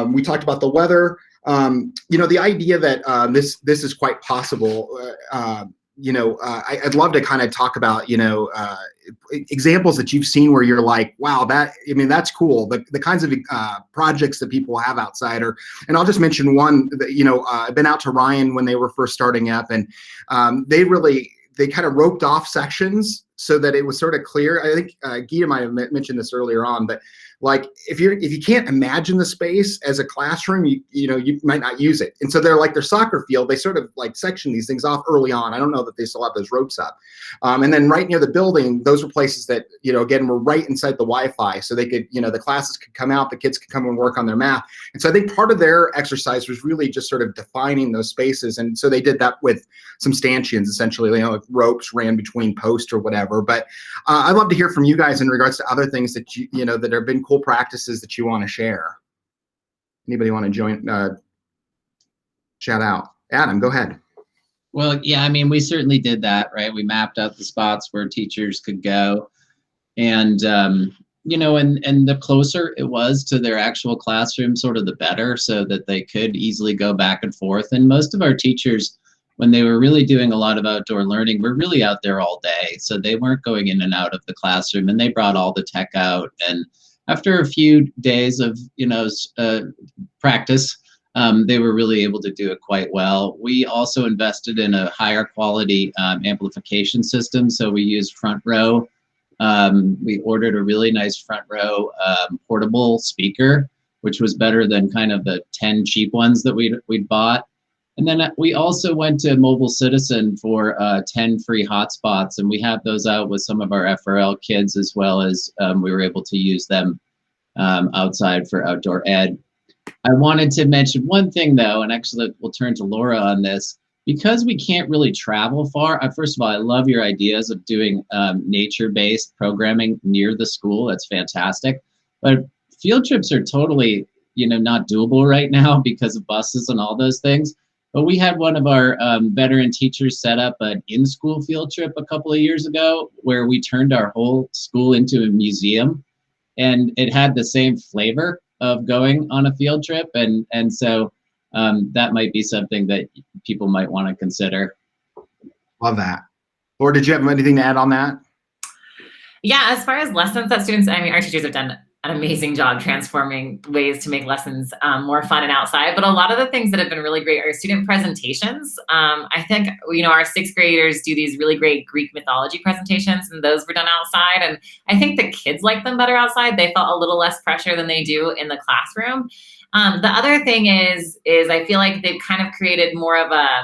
We talked about the weather. The idea that this is quite possible, I'd love to kind of talk about, examples that you've seen where you're like, wow, that's cool. The kinds of projects that people have outside and I'll just mention one that, I've been out to Ryan when they were first starting up, and they kind of roped off sections so that it was sort of clear. I think Gita might have mentioned this earlier on, but like if you can't imagine the space as a classroom, you might not use it. And so they're like their soccer field, they sort of like section these things off early on. I don't know that they still have those ropes up. And then right near the building, those were places that, again, were right inside the Wi-Fi. So they could, the classes could come out, the kids could come and work on their math. And so I think part of their exercise was really just sort of defining those spaces. And so they did that with some stanchions, essentially, like ropes ran between posts or whatever. But I'd love to hear from you guys in regards to other things that that have been cool practices that you want to share. Anybody want to join? Shout out. Adam, go ahead. Well, yeah, we certainly did that, right? We mapped out the spots where teachers could go, and and the closer it was to their actual classroom, sort of the better, so that they could easily go back and forth. And most of our teachers, when they were really doing a lot of outdoor learning, were really out there all day. So they weren't going in and out of the classroom, and they brought all the tech out. And after a few days of, practice, they were really able to do it quite well. We also invested in a higher quality amplification system. So we used front row. We ordered a really nice front row portable speaker, which was better than kind of the 10 cheap ones that we'd bought. And then we also went to Mobile Citizen for 10 free hotspots, and we have those out with some of our FRL kids, as well as we were able to use them outside for outdoor ed. I wanted to mention one thing, though, and actually we'll turn to Laura on this. Because we can't really travel far, first of all, I love your ideas of doing nature-based programming near the school. That's fantastic. But field trips are totally, not doable right now because of buses and all those things. But we had one of our veteran teachers set up an in-school field trip a couple of years ago where we turned our whole school into a museum, and it had the same flavor of going on a field trip. And so that might be something that people might want to consider. Love that. Laura, did you have anything to add on that? Yeah, as far as lessons that students, our teachers have done an amazing job transforming ways to make lessons more fun and outside. But a lot of the things that have been really great are student presentations. I think, our sixth graders do these really great Greek mythology presentations, and those were done outside. And I think the kids like them better outside. They felt a little less pressure than they do in the classroom. The other thing is I feel like they've kind of created more of a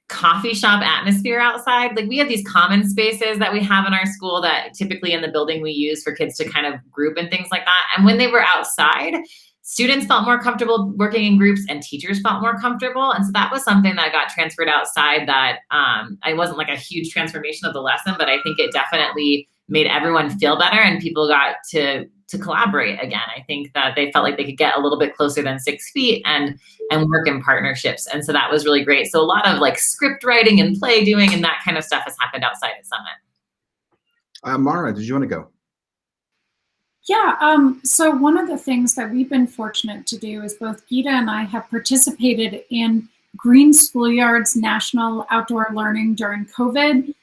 coffee shop atmosphere outside. Like, we have these common spaces that we have in our school that typically in the building we use for kids to kind of group and things like that. And when they were outside, students felt more comfortable working in groups and teachers felt more comfortable. And so that was something that got transferred outside that I wasn't like a huge transformation of the lesson, but I think it definitely made everyone feel better and people got to collaborate again. I think that they felt like they could get a little bit closer than 6 feet and work in partnerships. And so that was really great. So a lot of like script writing and play doing and that kind of stuff has happened outside at Summit. Mara, did you want to go? Yeah, so one of the things that we've been fortunate to do is both Gita and I have participated in Green Schoolyards National Outdoor Learning during COVID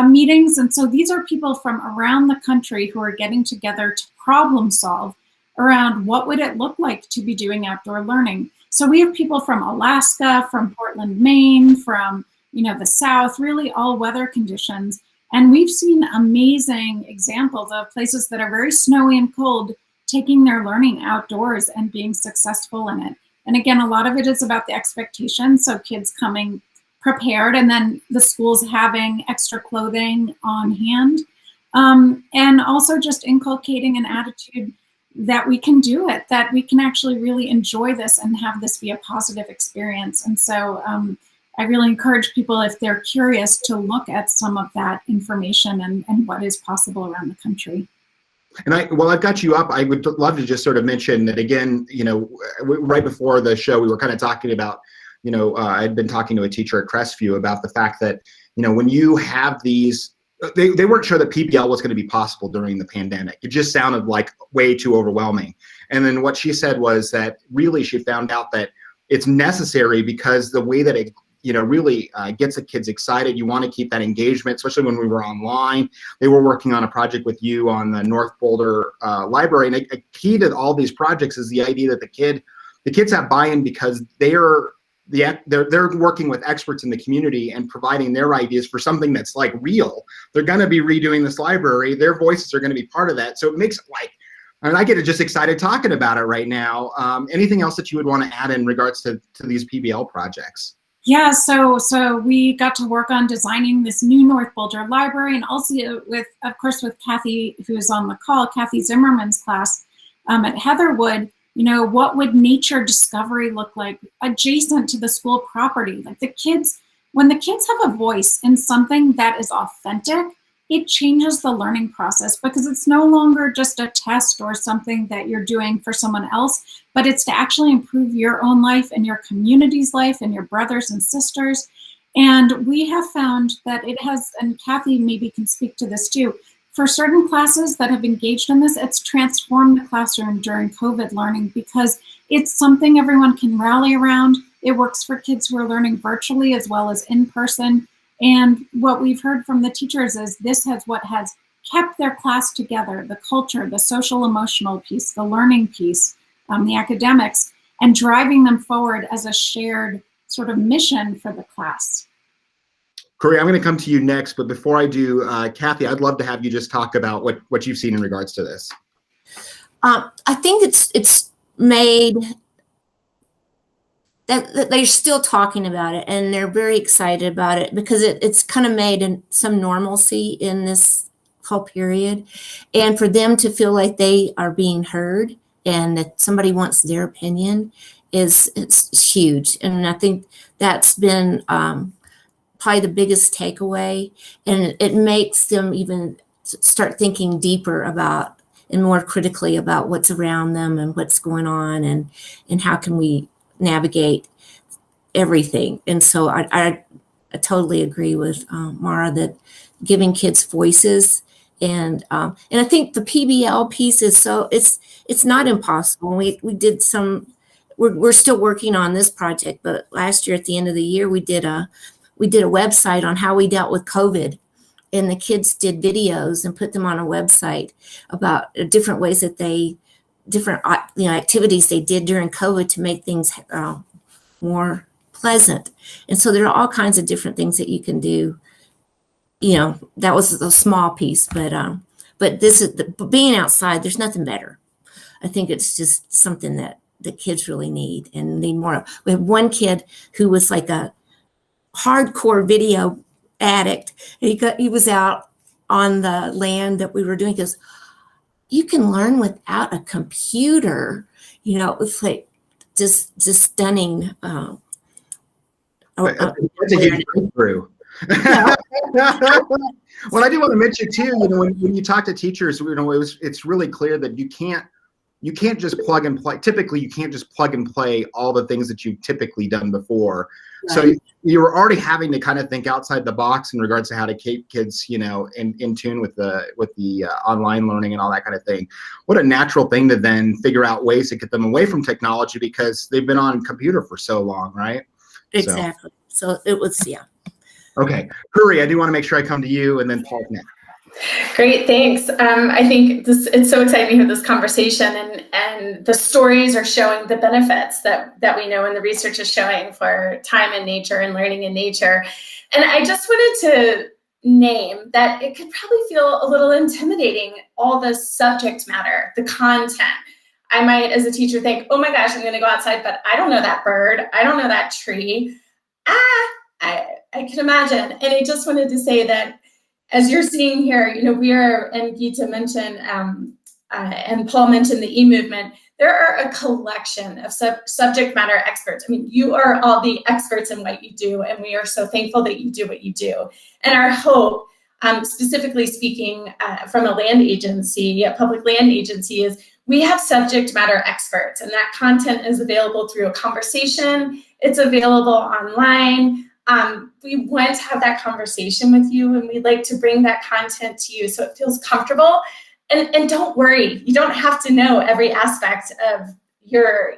meetings. And so these are people from around the country who are getting together to problem solve around what would it look like to be doing outdoor learning. So we have people from Alaska, from Portland, Maine, from the South, really all weather conditions. And we've seen amazing examples of places that are very snowy and cold taking their learning outdoors and being successful in it. And again, a lot of it is about the expectations. So kids coming prepared, and then the schools having extra clothing on hand. And also just inculcating an attitude that we can do it, that we can actually really enjoy this and have this be a positive experience. And so I really encourage people, if they're curious, to look at some of that information and what is possible around the country. And while I've got you up, I would love to just sort of mention that again, right before the show, we were kind of talking about, I'd been talking to a teacher at Crestview about the fact that, when you have these, they weren't sure that PBL was going to be possible during the pandemic. It just sounded like way too overwhelming. And then what she said was that really she found out that it's necessary because the way that it really gets the kids excited. You want to keep that engagement, especially when we were online. They were working on a project with you on the North Boulder Library. And a key to all these projects is the idea that the kids have buy-in because they're working with experts in the community and providing their ideas for something that's like real. They're going to be redoing this library. Their voices are going to be part of that. So it makes it I get just excited talking about it right now. Anything else that you would want to add in regards to these PBL projects? Yeah, so we got to work on designing this new North Boulder library, and also with Kathy, who's on the call, Kathy Zimmerman's class at Heatherwood. What would nature discovery look like adjacent to the school property? Like when the kids have a voice in something that is authentic, it changes the learning process because it's no longer just a test or something that you're doing for someone else, but it's to actually improve your own life and your community's life and your brothers and sisters. And we have found that it has, and Kathy maybe can speak to this too, for certain classes that have engaged in this, it's transformed the classroom during COVID learning because it's something everyone can rally around. It works for kids who are learning virtually as well as in person. And what we've heard from the teachers is this has what has kept their class together, the culture, the social emotional piece, the learning piece, the academics, and driving them forward as a shared sort of mission for the class. Corey, I'm going to come to you next, but before I do, Kathy, I'd love to have you just talk about what you've seen in regards to this. I think it's made that they're still talking about it and they're very excited about it because it's kind of made some normalcy in this whole period. And for them to feel like they are being heard and that somebody wants their opinion it's huge. And I think that's been probably the biggest takeaway. And it makes them even start thinking deeper about and more critically about what's around them and what's going on and how can we navigate everything. And so I totally agree with Mara that giving kids voices and I think the PBL piece is it's not impossible. We did we're still working on this project, but last year at the end of the year we did a website on how we dealt with COVID, and the kids did videos and put them on a website about different ways that different activities they did during COVID to make things more pleasant. And so there are all kinds of different things that you can do. That was a small piece, but this is being outside. There's nothing better. I think it's just something that the kids really need and need more of. We had one kid who was like a hardcore video addict. He was out on the land that we were doing. He goes, you can learn without a computer. It's like just stunning. That's a huge breakthrough. Well, I do want to mention too, when you talk to teachers, it's really clear that you can't you can't just plug and play. Typically, you can't just plug and play all the things that you've typically done before. Right. So you're already having to kind of think outside the box in regards to how to keep kids, you know, in tune with the online learning and all that kind of thing. What a natural thing to then figure out ways to get them away from technology because they've been on computer for so long, right? Exactly. So it was, yeah. Okay, Hurry, I do want to make sure I come to you, and then Paul next. Great, thanks. I think it's so exciting to have this conversation, and the stories are showing the benefits that we know and the research is showing for time in nature and learning in nature. And I just wanted to name that it could probably feel a little intimidating, all the subject matter, the content. I might, as a teacher, think, oh my gosh, I'm going to go outside, but I don't know that bird. I don't know that tree. I can imagine. And I just wanted to say that as you're seeing here, you know, we are, and Gita mentioned, and Paul mentioned the e-movement, there are a collection of subject matter experts. I mean, you are all the experts in what you do, and we are so thankful that you do what you do. And our hope, specifically speaking from a land agency, a public land agency, is we have subject matter experts, and that content is available through a conversation. It's available online. We want to have that conversation with you, and we'd like to bring that content to you so it feels comfortable. And don't worry, you don't have to know every aspect of your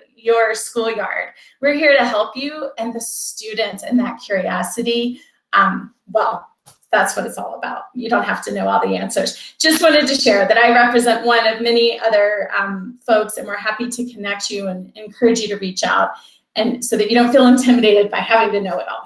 schoolyard. We're here to help you and the students and that curiosity. Well, that's what it's all about. You don't have to know all the answers. Just wanted to share that I represent one of many other folks, and we're happy to connect you and encourage you to reach out, and so that you don't feel intimidated by having to know it all.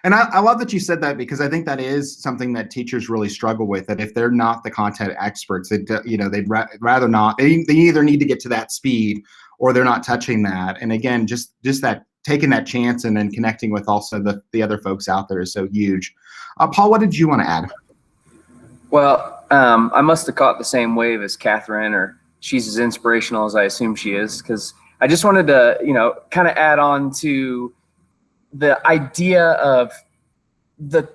And I love that you said that, because I think that is something that teachers really struggle with, that if they're not the content experts, you know, they'd rather not. They either need to get to that speed or they're not touching that. And again, just that taking that chance and then connecting with also the other folks out there is so huge. Paul, what did you want to add? Well, I must have caught the same wave as Catherine, or she's as inspirational as I assume she is, because I just wanted to, you know, kind of add on to the idea of the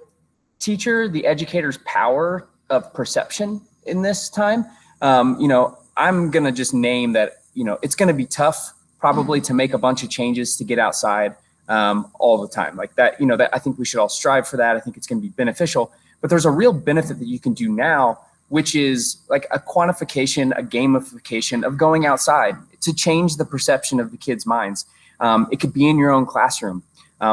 teacher, the educator's power of perception in this time. You know, I'm going to just name that, you know, it's going to be tough probably to make a bunch of changes to get outside all the time like that. You know, that I think we should all strive for that. I think it's going to be beneficial, but there's a real benefit that you can do now, which is like a quantification, a gamification of going outside to change the perception of the kids' minds. It could be in your own classroom.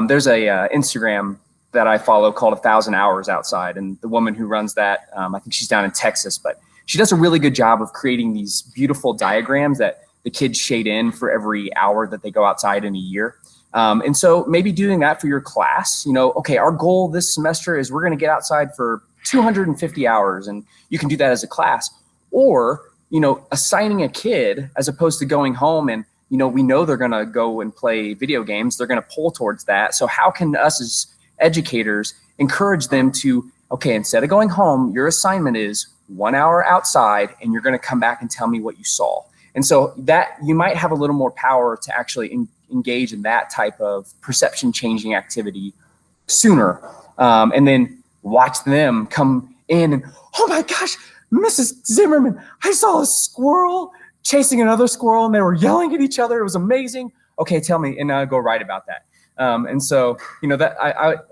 There's a Instagram that I follow called 1,000 Hours Outside, and the woman who runs that, I think she's down in Texas, but she does a really good job of creating these beautiful diagrams that the kids shade in for every hour that they go outside in a year. And so maybe doing that for your class, you know, okay, our goal this semester is we're going to get outside for 250 hours, and you can do that as a class. Or, you know, assigning a kid as opposed to going home and, you know, we know they're going to go and play video games. They're going to pull towards that. So how can us as educators encourage them to, okay, instead of going home, your assignment is 1 hour outside and you're going to come back and tell me what you saw. And so that you might have a little more power to actually engage in that type of perception changing activity sooner. And then watch them come in and, oh my gosh, Mrs. Zimmerman, I saw a squirrel chasing another squirrel and they were yelling at each other. It was amazing. Okay, tell me, and I'll go write about that. And so, you know, that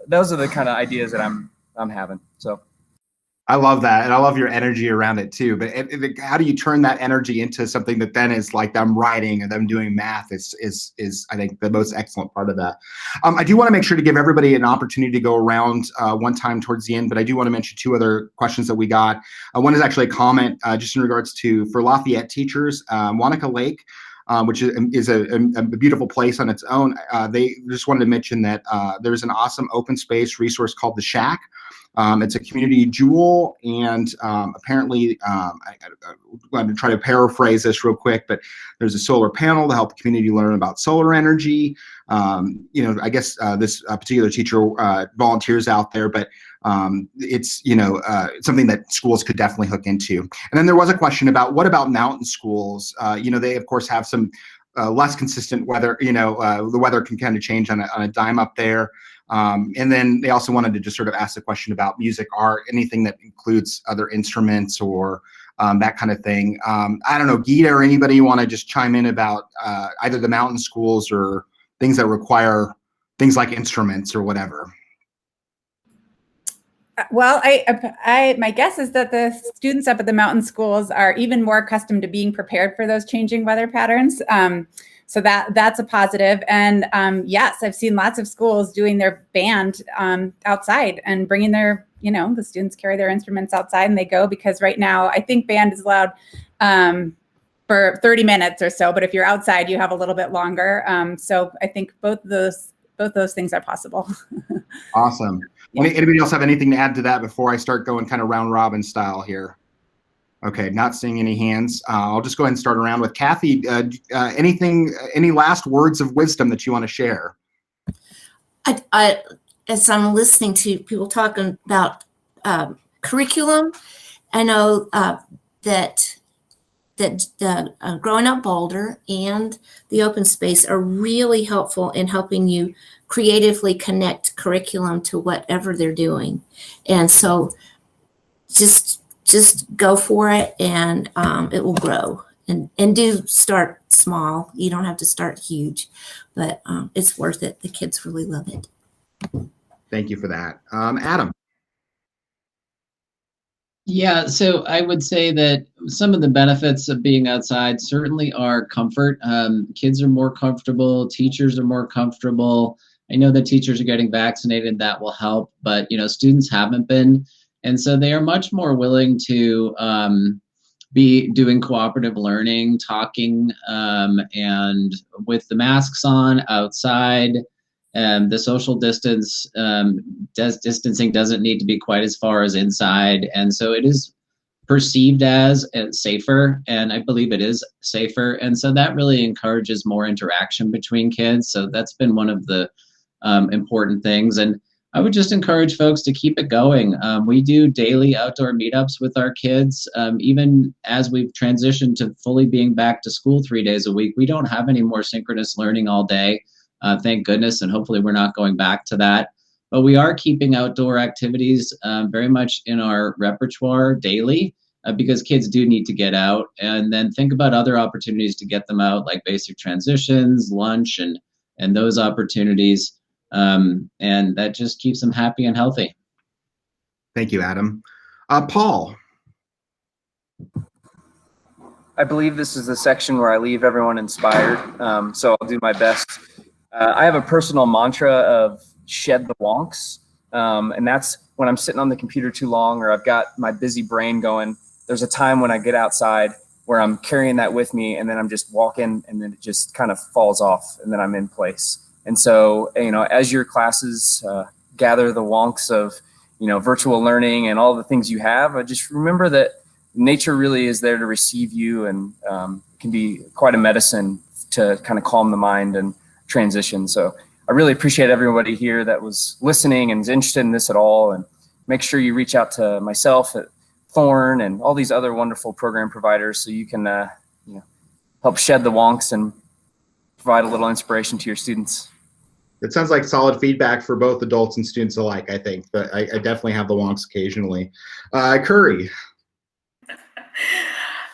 those are the kind of ideas that I'm having. So I love that, and I love your energy around it too. But how do you turn that energy into something that then is like them writing and them doing math? Is I think the most excellent part of that. I do want to make sure to give everybody an opportunity to go around one time towards the end, but I do want to mention two other questions that we got. One is actually a comment just in regards to for Lafayette teachers, Wanaka Lake. Which is a beautiful place on its own. They just wanted to mention that there's an awesome open space resource called The Shack. It's a community jewel, and apparently, I'm going to try to paraphrase this real quick, but there's a solar panel to help the community learn about solar energy. You know, I guess this particular teacher volunteers out there, but it's, you know, something that schools could definitely hook into. And then there was a question about what about mountain schools? You know, they of course have some less consistent weather. You know, the weather can kind of change on a dime up there. And then they also wanted to just sort of ask the question about music, art, anything that includes other instruments or that kind of thing. I don't know, Geeta or anybody want to just chime in about either the mountain schools or things that require things like instruments or whatever? Well, my guess is that the students up at the mountain schools are even more accustomed to being prepared for those changing weather patterns. So that's a positive. And yes, I've seen lots of schools doing their band outside and bringing their, the students carry their instruments outside and they go, because right now I think band is allowed for 30 minutes or so, but if you're outside, you have a little bit longer. So I think both those things are possible. Awesome. Yeah. Anybody else have anything to add to that before I start going kind of round robin style here? Okay, not seeing any hands. I'll just go ahead and start around with Kathy. Any last words of wisdom that you want to share? As I'm listening to people talking about curriculum, I know that Growing Up Boulder and the Open Space are really helpful in helping you creatively connect curriculum to whatever they're doing. And so just go for it, and it will grow. And do start small. You don't have to start huge, but it's worth it. The kids really love it. Thank you for that. Adam. Yeah, so I would say that some of the benefits of being outside certainly are comfort. Kids are more comfortable, teachers are more comfortable. I know that teachers are getting vaccinated, that will help, but students haven't been. And so they are much more willing to be doing cooperative learning, talking, and with the masks on outside. The social distancing doesn't need to be quite as far as inside. And so it is perceived as safer, and I believe it is safer. And so that really encourages more interaction between kids. So that's been one of the important things. And I would just encourage folks to keep it going. We do daily outdoor meetups with our kids. Even as we've transitioned to fully being back to school 3 days a week, we don't have any more synchronous learning all day. Thank goodness, and hopefully we're not going back to that. But we are keeping outdoor activities very much in our repertoire daily because kids do need to get out. And then think about other opportunities to get them out, like basic transitions, lunch, and those opportunities. And that just keeps them happy and healthy. Thank you, Adam. Paul. I believe this is the section where I leave everyone inspired, so I'll do my best. I have a personal mantra of shed the wonks, and that's when I'm sitting on the computer too long or I've got my busy brain going. There's a time when I get outside where I'm carrying that with me, and then I'm just walking, and then it just kind of falls off, and then I'm in place. And so, as your classes gather the wonks of, virtual learning and all the things you have, just remember that nature really is there to receive you, and can be quite a medicine to kind of calm the mind and transition. So I really appreciate everybody here that was listening and is interested in this at all. And make sure you reach out to myself at Thorn and all these other wonderful program providers so you can help shed the wonks and provide a little inspiration to your students. It sounds like solid feedback for both adults and students alike, I think, but I definitely have the wonks occasionally. Curry.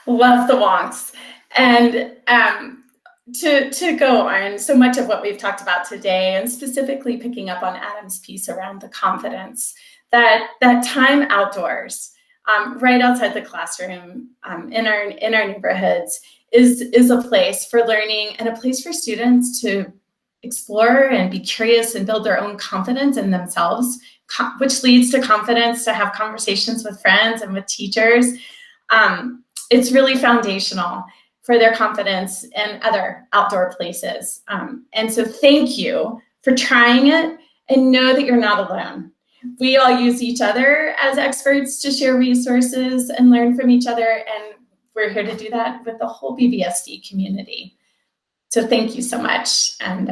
Love the wonks. And to go on so much of what we've talked about today, and specifically picking up on Adam's piece around the confidence, that time outdoors, right outside the classroom, in our neighborhoods, is a place for learning and a place for students to explore and be curious and build their own confidence in themselves, which leads to confidence to have conversations with friends and with teachers. It's really foundational for their confidence in other outdoor places. And so thank you for trying it, and know that you're not alone. We all use each other as experts to share resources and learn from each other, and we're here to do that with the whole BVSD community. So thank you so much, and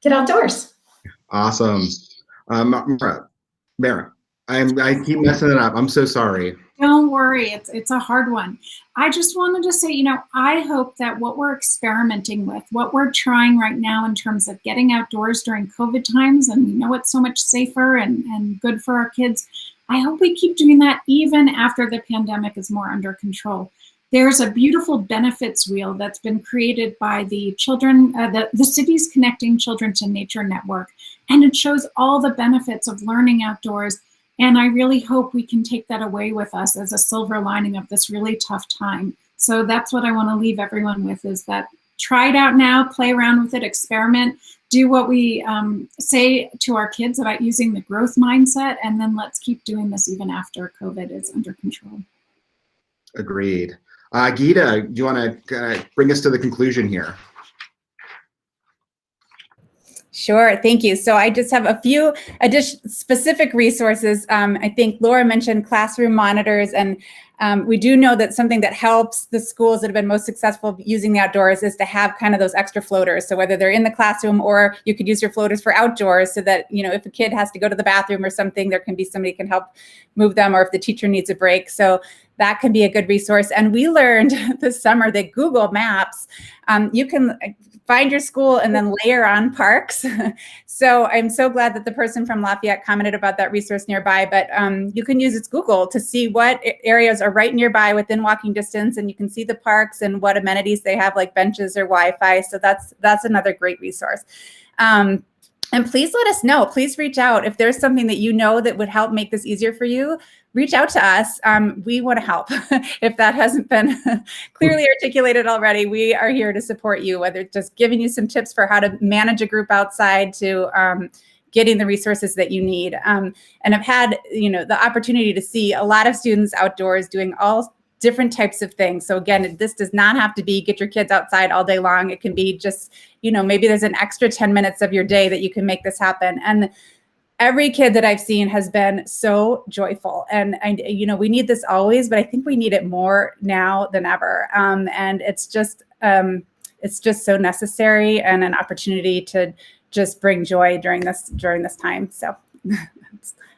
get outdoors. Awesome. Mara, I keep messing it up. I'm so sorry. Don't worry, it's a hard one. I just wanted to say, I hope that what we're experimenting with, what we're trying right now in terms of getting outdoors during COVID times, and we know it's so much safer and good for our kids, I hope we keep doing that even after the pandemic is more under control. There's a beautiful benefits wheel that's been created by the Cities Connecting Children to Nature Network, and it shows all the benefits of learning outdoors. And I really hope we can take that away with us as a silver lining of this really tough time. So that's what I want to leave everyone with, is that try it out now, play around with it, experiment, do what we say to our kids about using the growth mindset, and then let's keep doing this even after COVID is under control. Agreed. Geeta, do you want to bring us to the conclusion here? Sure, thank you. So I just have a few specific resources. I think Laura mentioned classroom monitors, and we do know that something that helps the schools that have been most successful using the outdoors is to have kind of those extra floaters. So whether they're in the classroom, or you could use your floaters for outdoors, so that, you know, if a kid has to go to the bathroom or something, there can be somebody who can help move them, or if the teacher needs a break. So that can be a good resource. And we learned this summer that Google Maps, you can find your school and then layer on parks. So I'm so glad that the person from Lafayette commented about that resource nearby, but you can use its Google to see what areas are right nearby within walking distance, and you can see the parks and what amenities they have, like benches or Wi-Fi. So that's another great resource. And please let us know, please reach out. If there's something that you know that would help make this easier for you, reach out to us. We want to help. If that hasn't been clearly articulated already, we are here to support you, whether it's just giving you some tips for how to manage a group outside, to getting the resources that you need. And I've had, you know, the opportunity to see a lot of students outdoors doing all different types of things. So again, this does not have to be get your kids outside all day long. It can be just, you know, maybe there's an extra 10 minutes of your day that you can make this happen. And every kid that I've seen has been so joyful. And you know, we need this always, but I think we need it more now than ever. And it's just so necessary, and an opportunity to just bring joy during this time. So.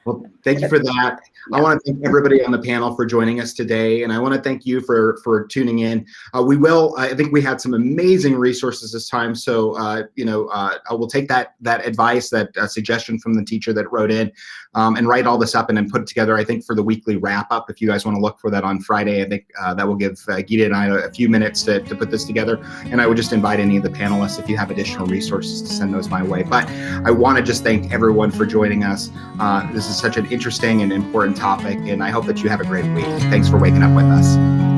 Well, thank you for that. I want to thank everybody on the panel for joining us today, and I want to thank you for tuning in. I think we had some amazing resources this time, so I will take that advice, that suggestion from the teacher that wrote in, and write all this up and then put it together, I think, for the weekly wrap-up. If you guys want to look for that on Friday, I think that will give Geeta and I a few minutes to put this together, and I would just invite any of the panelists, if you have additional resources, to send those my way. But I want to just thank everyone for joining us. This is such an interesting and important topic, and I hope that you have a great week. Thanks for waking up with us.